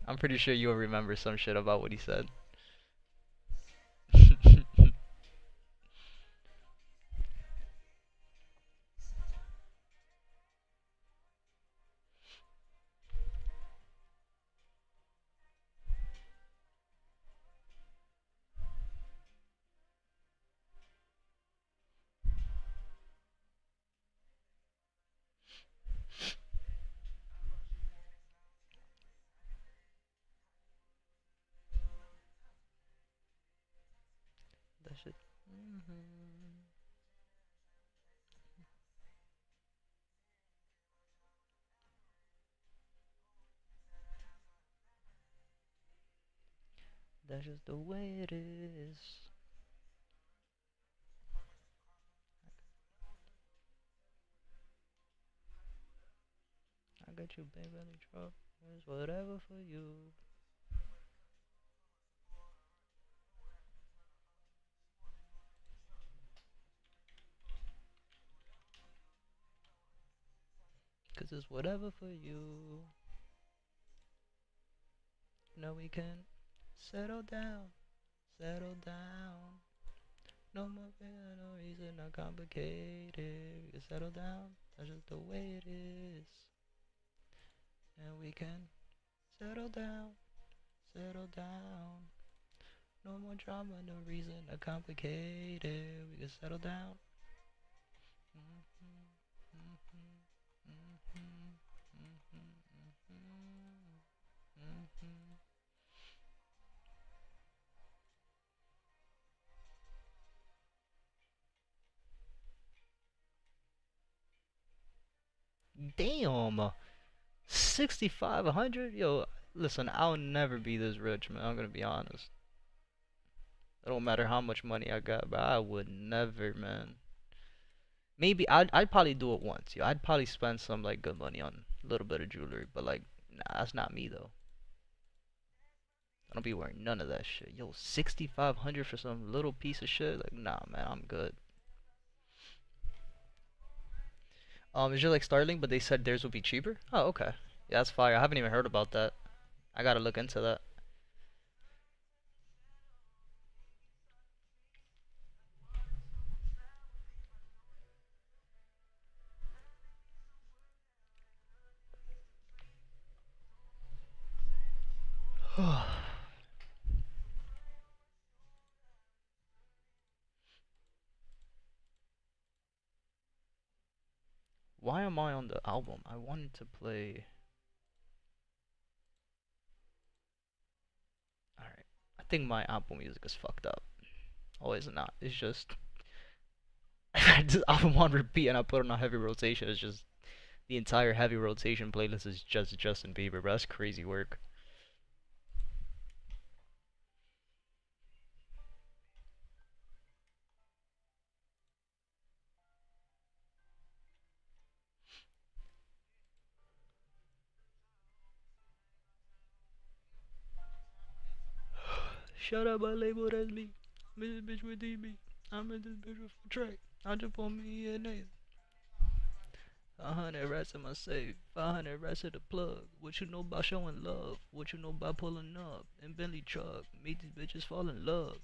Speaker 1: I'm pretty sure you'll remember some shit about what he said. That shit. Mhm. That's just the way it is. I got you, baby, belly truck. It's whatever for you. Cause it's whatever for you. No, we can settle down, settle down. No more fear, no reason, not complicated. We can settle down, that's just the way it is. And we can settle down, settle down. No more drama, no reason, not complicated. We can settle down. Mm-hmm, mm-hmm, mm-hmm, mm-hmm, mm-hmm, mm-hmm. Damn! 6,500? Yo, listen, I'll never be this rich, man. I'm gonna be honest. It don't matter how much money I got, but I would never, man. Maybe I'd probably do it once. Yo, I'd probably spend some like good money on a little bit of jewelry, but like, nah, that's not me though. I don't be wearing none of that shit. Yo, 6,500 for some little piece of shit? Like, nah, man, I'm good. It's just like Starlink, but they said theirs would be cheaper. Oh, okay. Yeah, that's fire. I haven't even heard about that. I gotta look into that. Why am I on the album? I wanted to play. Alright. I think my Apple Music is fucked up. Oh, it's not. It's just. I had this album on repeat and I put it on heavy rotation. It's just. The entire heavy rotation playlist is just Justin Bieber, bro. That's crazy work. Shut up, I label as me. This bitch with DB. I'm in this bitch with track. I just want me a name. 100 rats in my safe, 500 rats at the plug. What you know about showing love? What you know about pulling up? In Bentley truck, meet these bitches fall in love.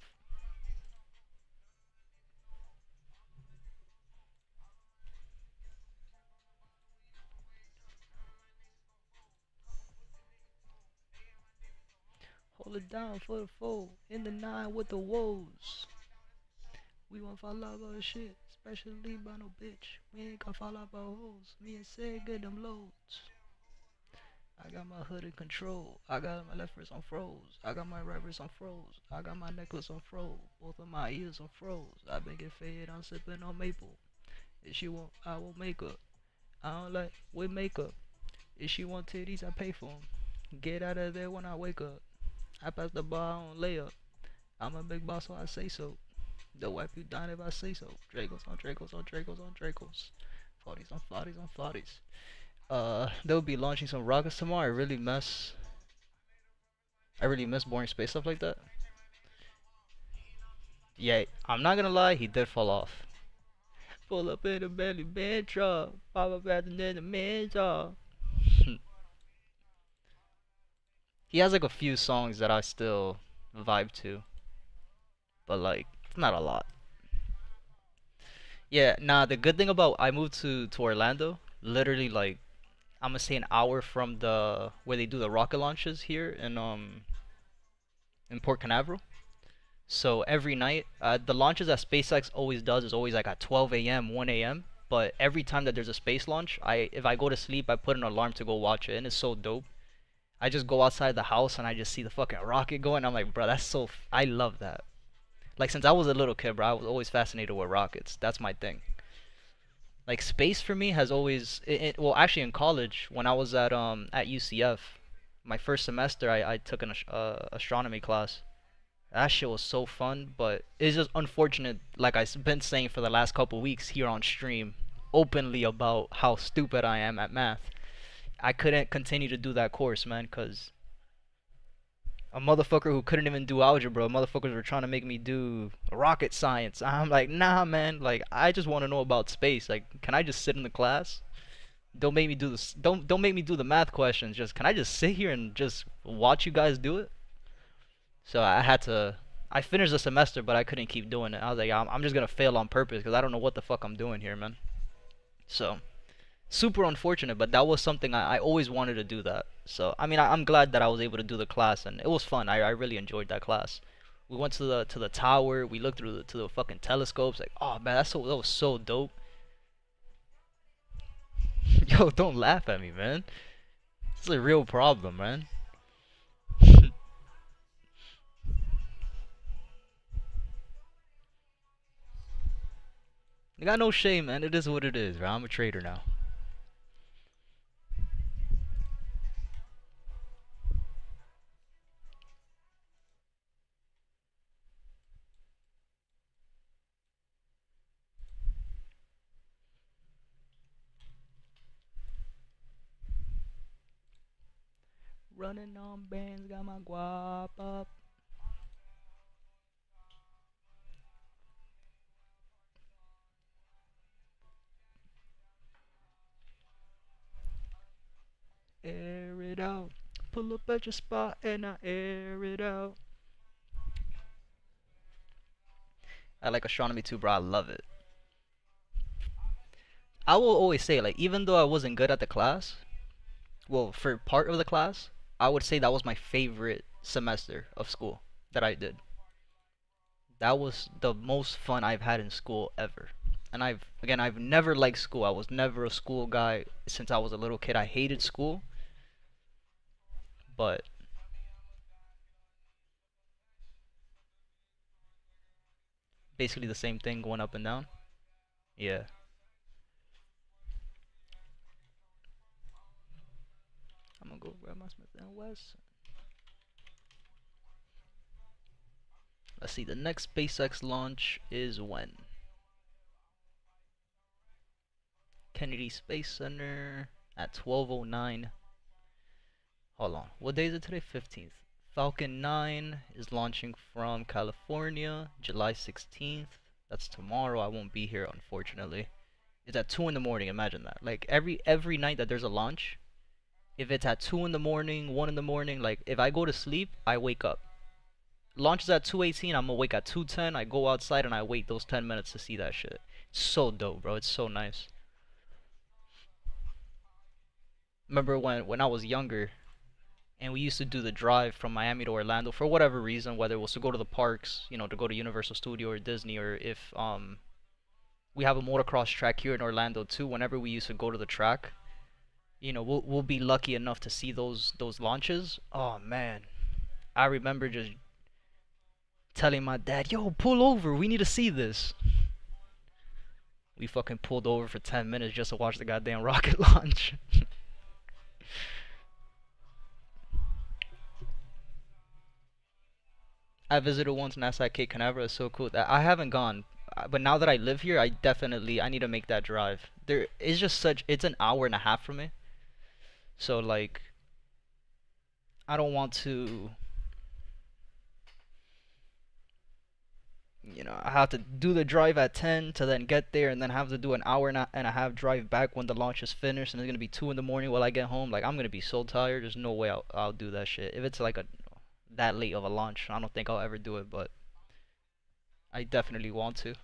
Speaker 1: Hold it down for the foe, in the nine with the woes. We won't fall out about shit, especially by no bitch. We ain't gonna fall out about hoes. Me and Sid get them loads. I got my hood in control. I got my left wrist on froze. I got my right wrist on froze. I got my necklace on froze. Both of my ears on froze. I been get faded. I'm sipping on maple. If she want, I will make her. I don't like with makeup. If she want titties, I pay for them. Get out of there when I wake up. I pass the bar on layup. I'm a big boss, so I say so. They'll wipe you down if I say so. Dracos on Dracos on Dracos on Dracos. 40s on 40s on 40s. They'll be launching some rockets tomorrow. I really miss boring space stuff like that. Yeah, I'm not gonna lie, he did fall off. Pull up in a belly band truck, pop up at the man truck. He has like a few songs that I still vibe to, but like it's not a lot. Yeah, nah. The good thing about I moved to Orlando, literally like I'm gonna say an hour from the where they do the rocket launches here in Port Canaveral. So every night, the launches that SpaceX always does is always like at 12 a.m., 1 a.m. But every time that there's a space launch, if I go to sleep, I put an alarm to go watch it, and it's so dope. I just go outside the house and I just see the fucking rocket going. I'm like, bro, that's so. I love that. Like since I was a little kid, bro, I was always fascinated with rockets. That's my thing. Like space for me has always well actually in college when I was at UCF, my first semester I took an astronomy class. That shit was so fun, but it's just unfortunate, like I've been saying for the last couple weeks here on stream, openly about how stupid I am at math. I couldn't continue to do that course, man, cause a motherfucker who couldn't even do algebra, motherfuckers were trying to make me do rocket science. I'm like, nah, man. Like, I just want to know about space. Like, can I just sit in the class? Don't make me do this. Don't make me do the math questions. Just can I just sit here and just watch you guys do it? So I had to. I finished the semester, but I couldn't keep doing it. I was like, I'm just gonna fail on purpose because I don't know what the fuck I'm doing here, man. So super unfortunate, but that was something I always wanted to do that. So I mean, I'm glad that I was able to do the class, and it was fun. I really enjoyed that class. We went to the tower. We looked through to the fucking telescopes. Like, oh man, that was so dope. Yo, don't laugh at me, man. It's a real problem, man. I got no shame, man. It is what it is, right? I'm a trader now. Running on bands, got my guap up. Air it out. Pull up at your spot and I air it out. I like astronomy too, bro. I love it. I will always say, like, even though I wasn't good at the class, well, for part of the class, I would say that was my favorite semester of school that I did. That was the most fun I've had in school ever. And I've never liked school. I was never a school guy since I was a little kid. I hated school, but basically the same thing going up and down. Yeah. I'm gonna go grab my Smith and West. Let's see. The next SpaceX launch is when? Kennedy Space Center at 12:09. Hold on. What day is it today? 15th. Falcon 9 is launching from California, July 16th. That's tomorrow. I won't be here, unfortunately. It's at 2 in the morning. Imagine that. Like every night that there's a launch, if it's at 2 in the morning, 1 in the morning, like if I go to sleep, I wake up. Launch is at 2:18. I'm awake at 2:10. I go outside and I wait those 10 minutes to see that shit. It's so dope, bro. It's so nice. Remember when I was younger, and we used to do the drive from Miami to Orlando for whatever reason, whether it was to go to the parks, you know, to go to Universal Studio or Disney, or if we have a motocross track here in Orlando too. Whenever we used to go to the track, you know, we'll be lucky enough to see those launches. Oh man, I remember just telling my dad, "Yo, pull over. We need to see this." We fucking pulled over for 10 minutes just to watch the goddamn rocket launch. I visited once NASA at Cape Canaveral. It's so cool. I haven't gone, but now that I live here, I need to make that drive. There is just such it's an hour and a half from me. So like I don't want to, I have to do the drive at 10 to then get there and then have to do an hour and a half drive back when the launch is finished, and it's gonna be 2 in the morning while I get home. Like I'm gonna be so tired. There's no way I'll do that shit. If it's like a that late of a launch, I don't think I'll ever do it, but I definitely want to.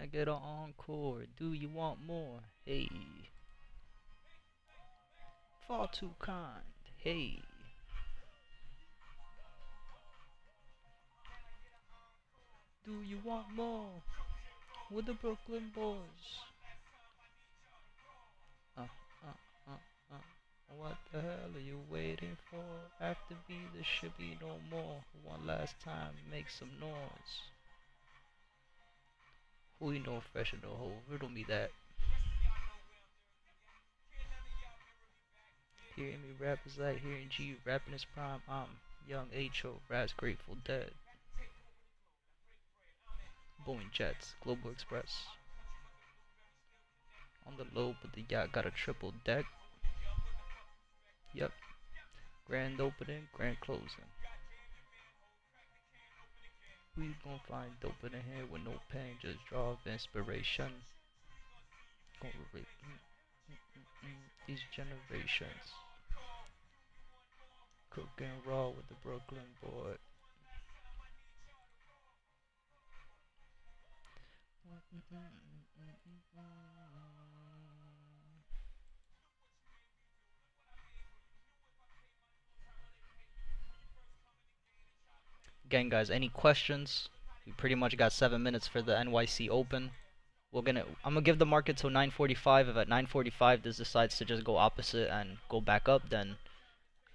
Speaker 1: I get an encore? Do you want more? Hey, far too kind. Hey, do you want more? With the Brooklyn boys. Uh, uh, uh, uh. What the hell are you waiting for? After me, there should be no more. One last time, make some noise. Who you know fresh in the hole? Riddle me that. Hearing me rap is like hearing G rapping his prime. I'm young H.O. Raz Grateful Dead. Boeing Jets, Global Express. On the low, but the yacht got a triple deck. Yep. Grand opening, grand closing. We gon' find dope in here with no pain, just draw of inspiration. Gonna rape these generations. Cooking raw with the Brooklyn boy. Again, guys, any questions? We pretty much got 7 minutes for the NYC Open. I'm gonna give the market till 9:45. If at 9:45 this decides to just go opposite and go back up, then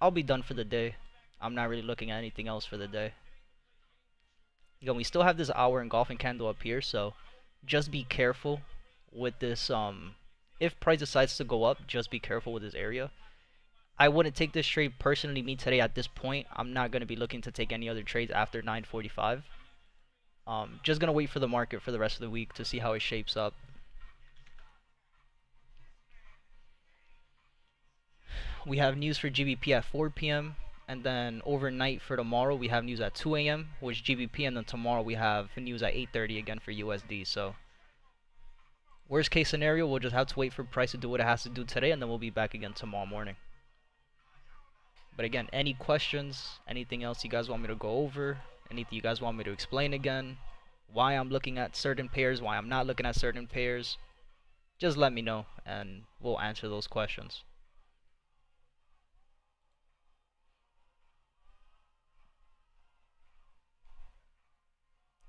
Speaker 1: I'll be done for the day. I'm not really looking at anything else for the day. Again, we still have this hour engulfing candle up here, so just be careful with this. If price decides to go up, just be careful with this area. I wouldn't take this trade personally, me today at this point. I'm not gonna be looking to take any other trades after 9:45. Just gonna wait for the market for the rest of the week to see how it shapes up. We have news for GBP at 4 p.m. and then overnight for tomorrow we have news at 2 a.m. which GBP, and then tomorrow we have news at 8:30 again for USD. So worst case scenario, we'll just have to wait for price to do what it has to do today, and then we'll be back again tomorrow morning. But again, any questions, anything else you guys want me to go over, anything you guys want me to explain again, why I'm looking at certain pairs, why I'm not looking at certain pairs, just let me know and we'll answer those questions.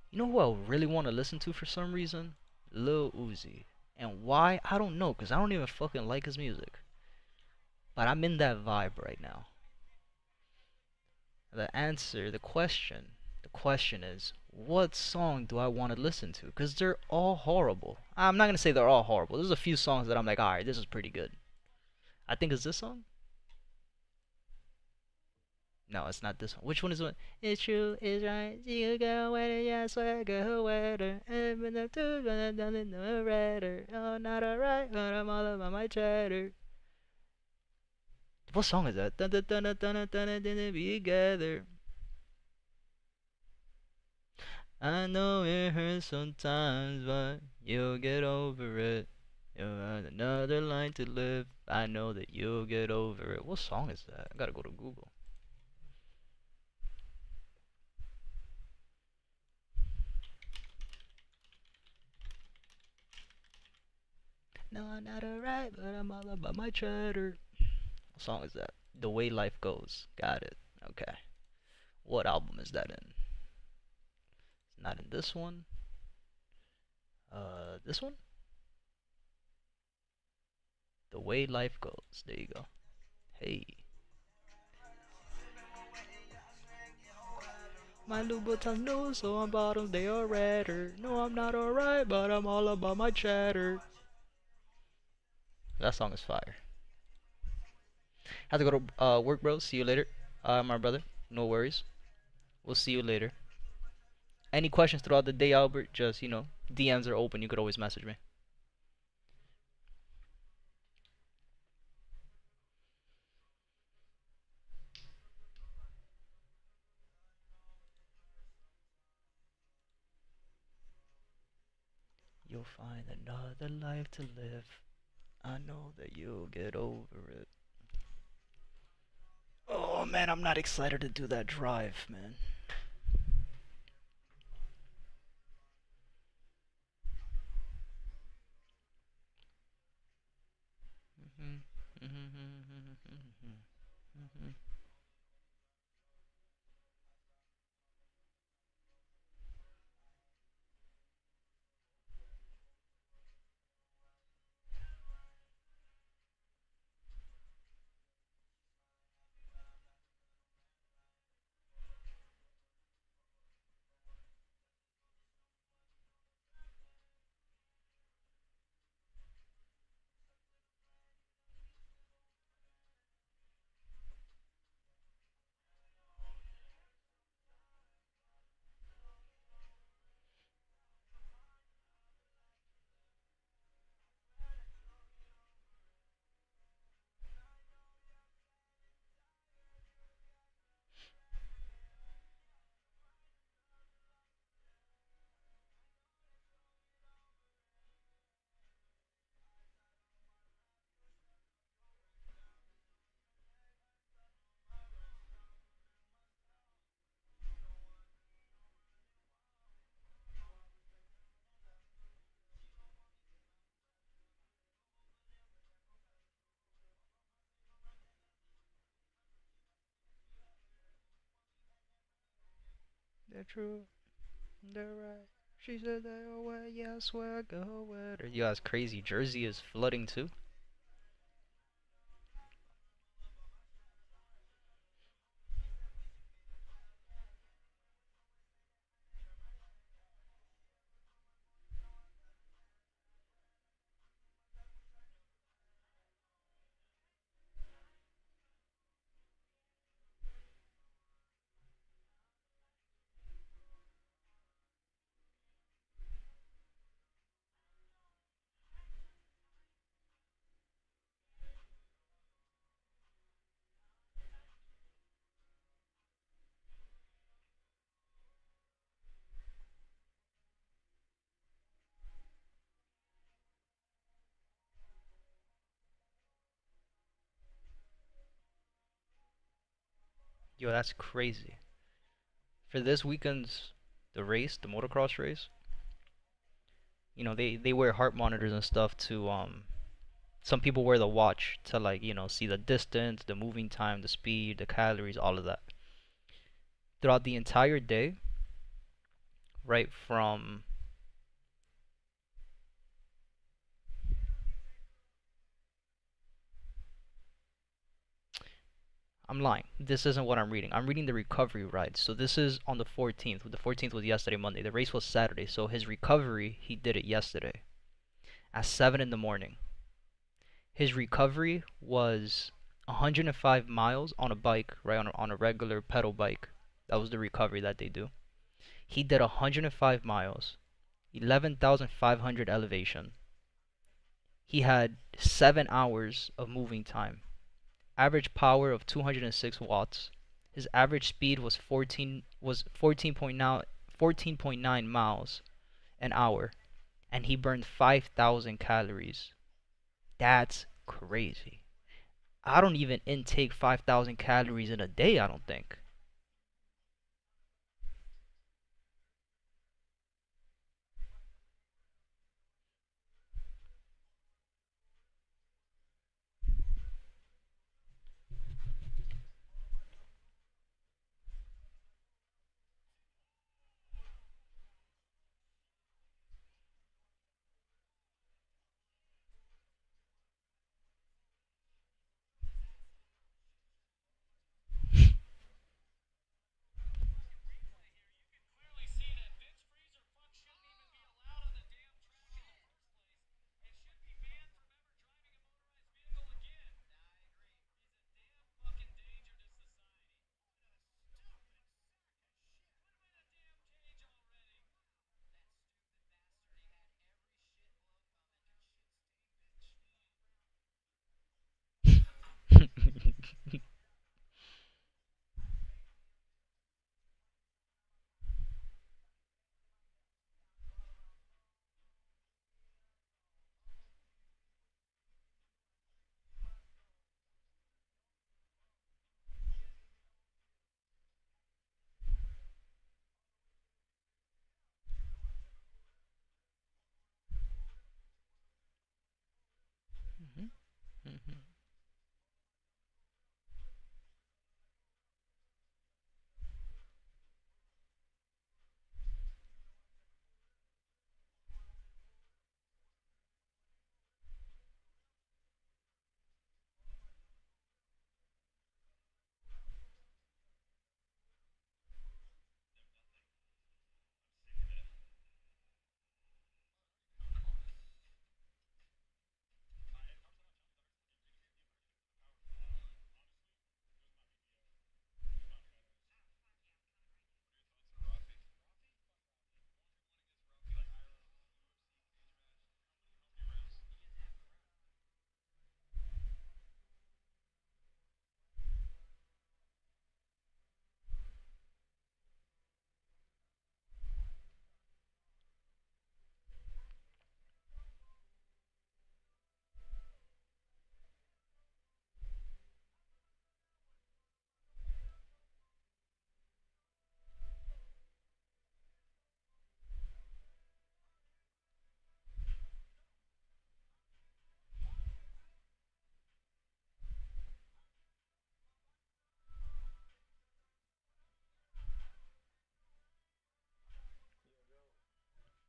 Speaker 1: You know who I really want to listen to for some reason? Lil Uzi. And why? I don't know, because I don't even fucking like his music. But I'm in that vibe right now. The question is, what song do I want to listen to? Because they're all horrible. I'm not going to say they're all horrible. There's a few songs that I'm like, alright, this is pretty good. I think it's this song? No, it's not this one. Which one is it? It's true, it's right. You go wetter, yeah, swear, go wetter. Even the two, but nothing no redder. Oh, not alright, but I'm all about my cheddar. What song is that? Dun dun dun dun dun dun dun be together. I know it hurts sometimes, but you'll get over it. You have another line to live. I know that you'll get over it. What song is that? I gotta go to Google. No, I'm not alright, but I'm all about my cheddar. What song is that? The Way Life Goes. Got it. Okay. What album is that in? It's not in this one. This one? The Way Life Goes. There you go. Hey. My Louboutins new, so on bottom they are redder. No, I'm not alright, but I'm all about my cheddar. That song is fire. Have to go to work, bro. See you later. My brother. No worries. We'll see you later. Any questions throughout the day, Albert? Just, DMs are open. You could always message me. You'll find another life to live. I know that you'll get over it. Oh man, I'm not excited to do that drive, man. They're true. They're right. She said they away. Yeah, I swear I go with her. Yo, that's crazy. Jersey is flooding too. Yo, that's crazy. For this weekend's the motocross race, they wear heart monitors and stuff to some people wear the watch to like, see the distance, the moving time, the speed, the calories, all of that. Throughout the entire day, right from I'm lying. This isn't what I'm reading. I'm reading the recovery ride. So this is on the 14th. The 14th was yesterday, Monday. The race was Saturday. So his recovery, he did it yesterday at 7 in the morning. His recovery was 105 miles on a bike, right, on a regular pedal bike. That was the recovery that they do. He did 105 miles, 11,500 elevation. He had 7 hours of moving time. Average power of 206 watts. His average speed was 14.9 miles an hour, and he burned 5,000 calories. That's crazy. I don't even intake 5,000 calories in a day, I don't think.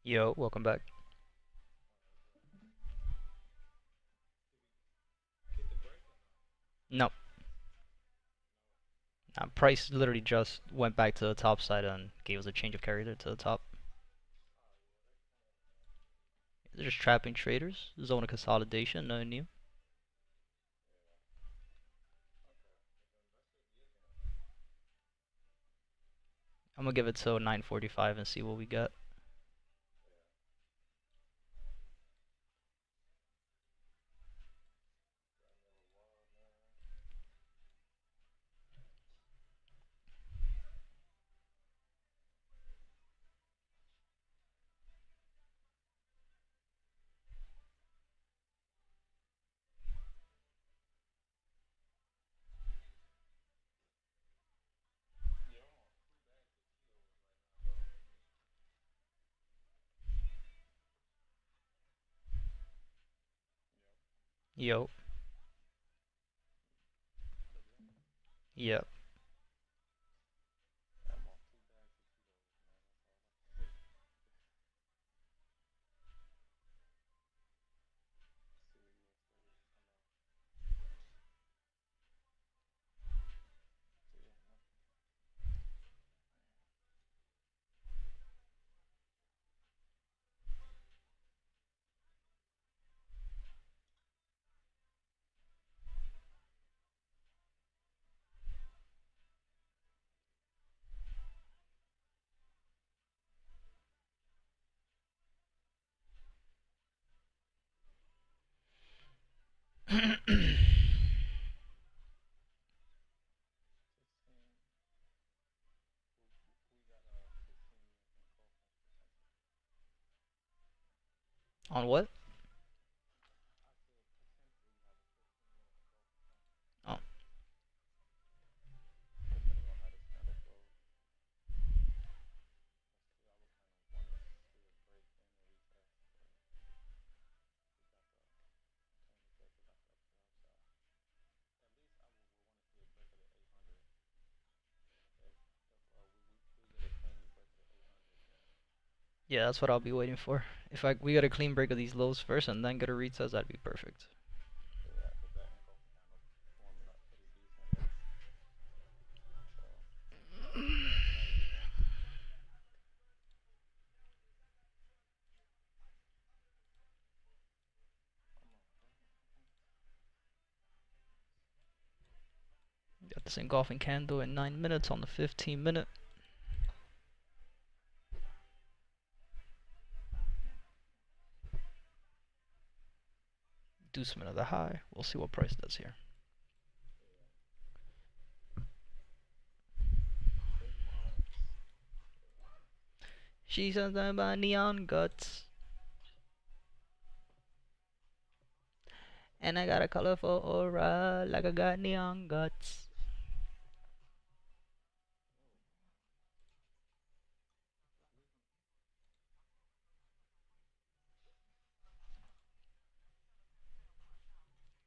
Speaker 1: Yo, welcome back. No, price literally just went back to the top side and gave us a change of character to the top. They're just trapping traders. Zone of consolidation, nothing new. I'm gonna give it till 9:45 and see what we got. Yo, yeah. On what? Oh,
Speaker 2: depending on how this candle goes. But still, I would kind of want to see a break and a retest. But we got the change of character back up to the upside. At least I would want to see a break of the 800. If we get a clean break of the 800, then
Speaker 1: yeah, that's what I'll be waiting for. If we get a clean break of these lows first and then get a retest, that'd be perfect.
Speaker 2: yeah, because that engulfing candle forming up pretty decent. So that's what I really want.
Speaker 1: Got this engulfing candle in 9 minutes on the 15-minute. Do some another high. We'll see what price does here.
Speaker 2: Big Mars.
Speaker 1: She says that about neon guts. And I got a colorful aura like I got neon guts.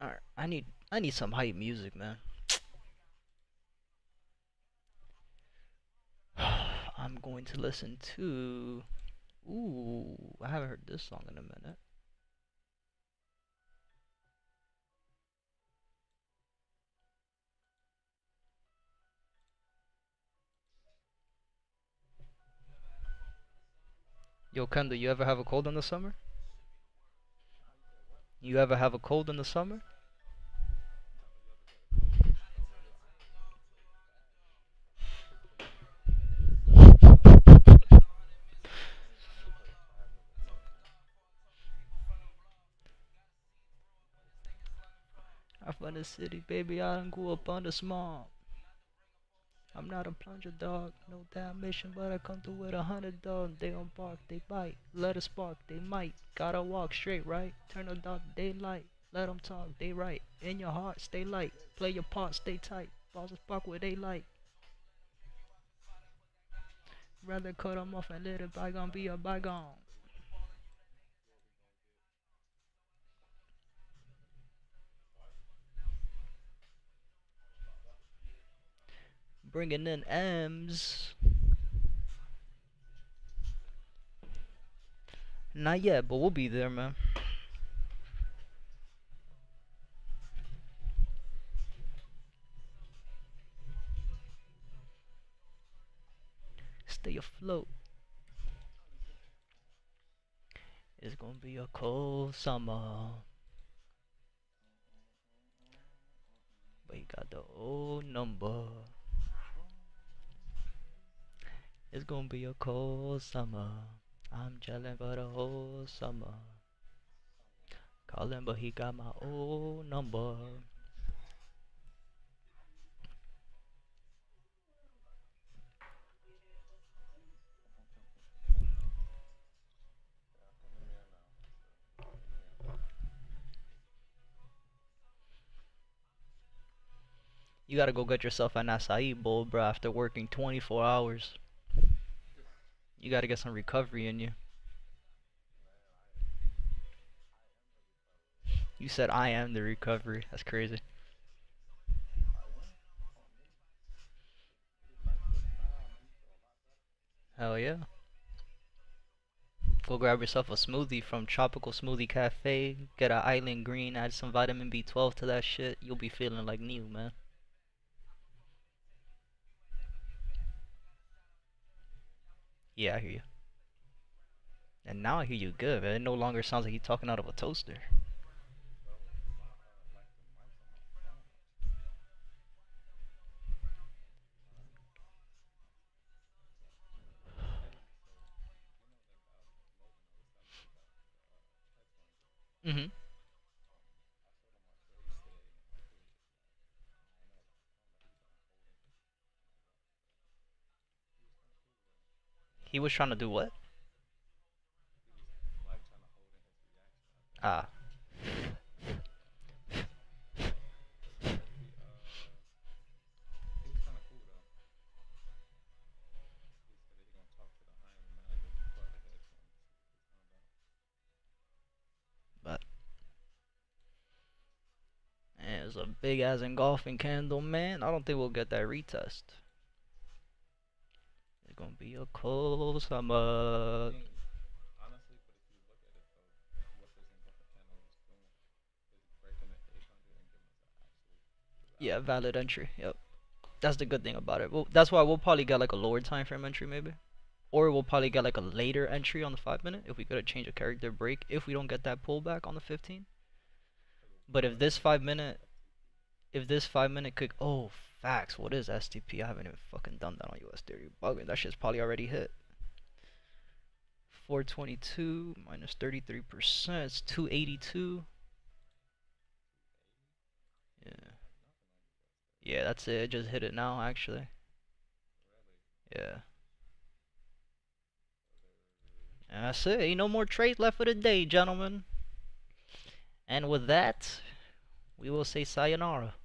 Speaker 1: Alright, I need some hype music, man. I'm going to listen to. Ooh, I haven't heard this song in a minute. Yo, Kenda, you ever have a cold in the summer? You ever have a cold in the summer?
Speaker 2: No, you ever get a cold in the summer? Yo, I ain't gonna take it back. Typically, I need to play a 5 minute song.
Speaker 1: I'm from the city, baby. I don't go up on the small. I'm not a plunger dog, no damnation, but I come through with 100 dogs. They don't bark, they bite. Let it spark, they might. Gotta walk straight, right? Turn the dark to daylight. Let them talk, they right. In your heart, stay light. Play your part, stay tight. Bosses spark where they like. Rather cut 'em off and let it bygone be a bygone.
Speaker 2: What we gonna get?
Speaker 1: Bringing in M's. Not yet, but we'll be there, man. Stay afloat. It's gonna be a cold summer. But you got the old number. It's gonna be a cold summer. I'm chillin' for the whole summer. Callin', but he got my old number.
Speaker 2: Yeah, I'm in there now. So, in there.
Speaker 1: You gotta go get yourself an acai bowl, bro, after working 24 hours. You gotta get some recovery in you.
Speaker 2: Man, I am the recovery.
Speaker 1: You said I am the recovery. That's crazy.
Speaker 2: I am. On me. These nice little smile make me feel a lot better.
Speaker 1: Hell yeah. Go grab yourself a smoothie from Tropical Smoothie Cafe. Get a island green, add some vitamin B12 to that shit. You'll be feeling like new, man. Yeah, I hear you. And now I hear you good, man. It no longer sounds like you talking out of a toaster.
Speaker 2: Bro, my like the mics on my phone are tripping. Alright. Hey, so you know that Logan was telling me about the headphone jack.
Speaker 1: Mhm.
Speaker 2: I showed him my shirt. He said like it was just like I don't know, like I don't know. He was trying to hold it and it worked, but he was kind of cool though. You know,
Speaker 1: He was trying to do what?
Speaker 2: he was like trying to hold in his reaction. I think.
Speaker 1: Ah.
Speaker 2: But he was kind of cool though. He said that he gonna talk to the hiring manager for the headphones to see if it comes out.
Speaker 1: But man, it's a big ass engulfing candle, man. I don't think we'll get that retest. It's gonna be a cold
Speaker 2: I
Speaker 1: summer.
Speaker 2: mean, honestly, but if you look at it though, what this engulfing candle is doing is breaking the 800 and giving us an actual
Speaker 1: Yeah,
Speaker 2: valid
Speaker 1: valid
Speaker 2: entry.
Speaker 1: entry. Yep. That's the good thing about it. Well, that's why we'll probably get like a lower time frame entry maybe. Or we'll probably get like a later entry on the 5 minute if we could change a character break if we don't get that pullback on the 15. But
Speaker 2: What is FTP?
Speaker 1: if this 5 minute could, oh, facts, what is STP? I haven't even fucking done that on US30. Bugging, that shit's probably already hit. 422 minus 33%, it's 282.
Speaker 2: 280?
Speaker 1: Yeah.
Speaker 2: It don't have nothing on US30.
Speaker 1: Yeah, that's it. It just hit it now actually.
Speaker 2: Really?
Speaker 1: Yeah.
Speaker 2: Other.
Speaker 1: And that's it. Ain't no more trades left for the day, gentlemen. And with that, we will say sayonara.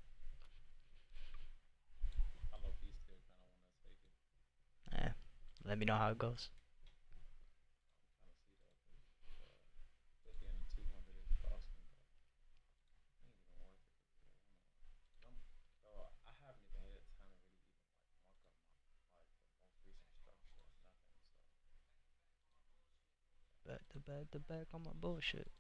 Speaker 2: I low key still kind of want to take it.
Speaker 1: Eh, let me know how it goes.
Speaker 2: I'm trying to see though, cause the 50 and the 200 is costing, but it ain't even worth it. Cause yeah, hold on. Cause I'm, bro, I haven't even had time to really even like mark up my like the most recent structure or nothing. So
Speaker 1: Back to back on my bullshit.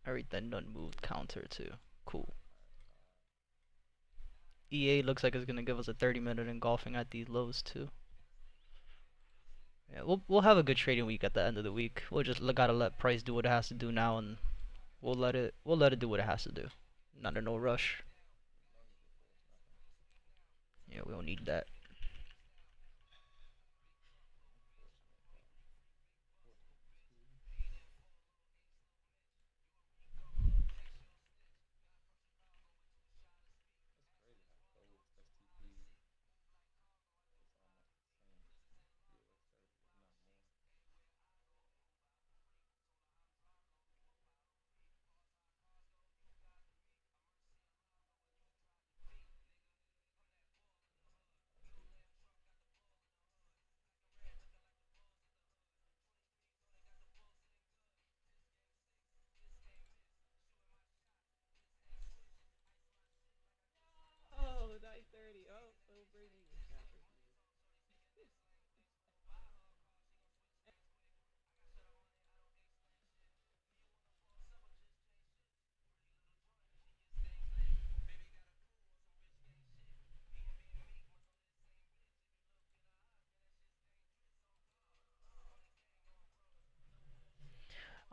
Speaker 1: Everything done moved counter too. Cool.
Speaker 2: alright,
Speaker 1: EA looks like it's gonna give us a 30-minute engulfing at these lows too. Yeah, we'll have a good trading week at the end of the week. We'll just gotta let price do what it has to do now, and we'll let it do what it has to do. Not in no rush.
Speaker 2: no need to force nothing.
Speaker 1: Yeah, we don't need that.
Speaker 2: Unfortunate though. 422. It's crazy how gold's STP is almost the same as US30, if not more.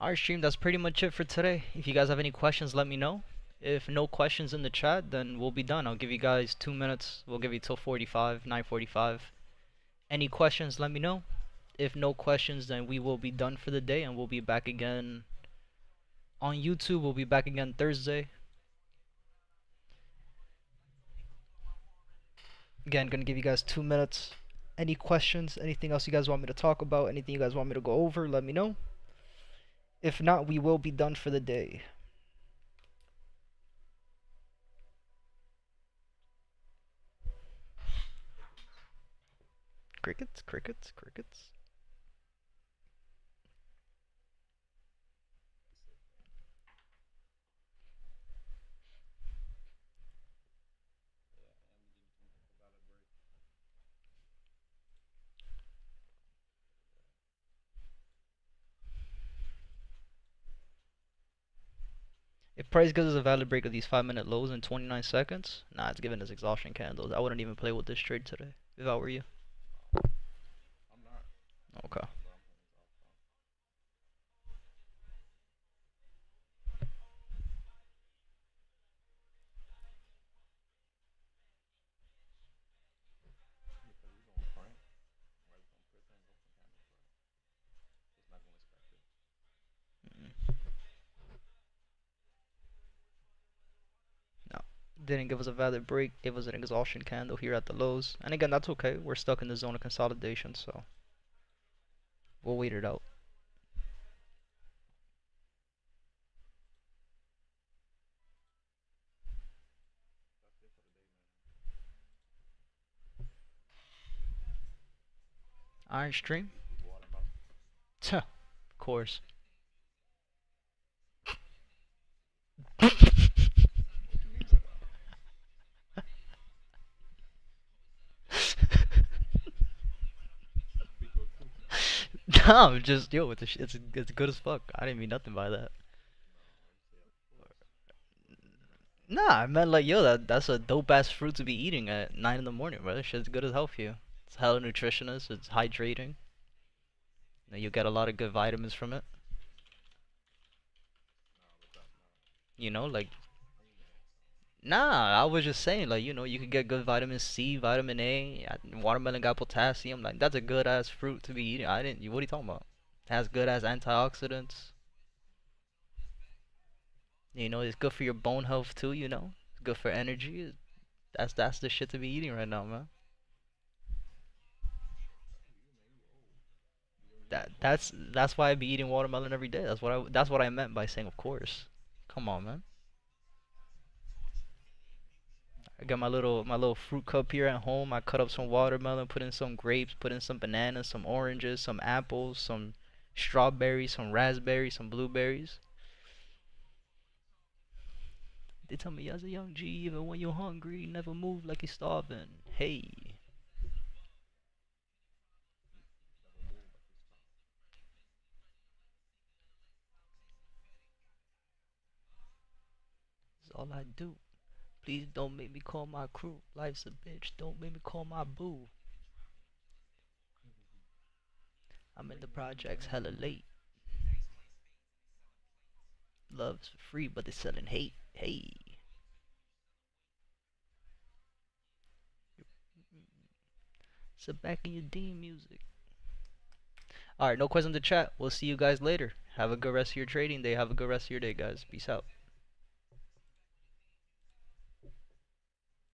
Speaker 1: Alright, stream, that's pretty much it for today. If you guys have any questions, let me know. If no questions in the chat, then we'll be done. I'll give you guys 2 minutes. We'll give you till 45, 9:45. Any questions, let me know. If no questions, then we will be done for the day and we'll be back again on YouTube. We'll be back again Thursday. Again, gonna give you guys 2 minutes. Any questions, anything else you guys want me to talk about, anything you guys want me to go over, let me know. If not, we will be done for the day. Crickets, crickets, crickets. If price gives us a valid break of these 5-minute lows in 29 seconds, nah, it's giving us exhaustion candles. I wouldn't even play with this trade today if I were you.
Speaker 2: I'm not.
Speaker 1: Okay.
Speaker 2: But I'm playing this off. Because he's on print. Right, he's gonna put some open candles, right? It's not gonna expect it.
Speaker 1: No, didn't give us a valid break. Gave us an exhaustion candle here at the lows. And again, that's okay. We're stuck in the zone of consolidation, so we'll wait it out.
Speaker 2: That's it for the day, man.
Speaker 1: Iron stream?
Speaker 2: This watermelon.
Speaker 1: Tuh, of course.
Speaker 2: What you mean by that? Speak your truth, man.
Speaker 1: Nah, I'm just yo, it's good as fuck. I didn't mean nothing by that.
Speaker 2: No, you said of course.
Speaker 1: Nah, I meant like yo, that's a dope ass fruit to be eating at 9 in the morning, bro. That shit's good as hell for you. It's hella nutritionist. It's hydrating. You get a lot of good vitamins from it.
Speaker 2: No, but that's not.
Speaker 1: You know, like
Speaker 2: I ain't mad.
Speaker 1: nah, I was just saying like you could get good vitamin C, vitamin A. Watermelon got potassium. Like that's a good ass fruit to be eating. I didn't. What are you talking about? It has good ass antioxidants. It's good for your bone health too. It's good for energy. That's the shit to be eating right now, man.
Speaker 2: You, man, you old. You
Speaker 1: That
Speaker 2: ain't talking
Speaker 1: that's
Speaker 2: about me.
Speaker 1: that's why I be eating watermelon every day. That's what I meant by saying of course. Come on, man. I got my little fruit cup here at home. I cut up some watermelon, put in some grapes, put in some bananas, some oranges, some apples, some strawberries, some raspberries, some blueberries. They tell me as a young G, even when you're hungry, never move like you're starving. Hey,
Speaker 2: Never move like you stop.
Speaker 1: that's all I do. Please don't make me call my crew. Life's a bitch. Don't make me call my boo. I'm in the
Speaker 2: Ring, ring,
Speaker 1: projects hella
Speaker 2: ring.
Speaker 1: late. Love's for free, but they selling hate. Hey. Sit back in your Dean music. Alright, no questions in the chat. We'll see you guys later. Have a good rest of your trading day. Have a good rest of your day, guys. Peace out.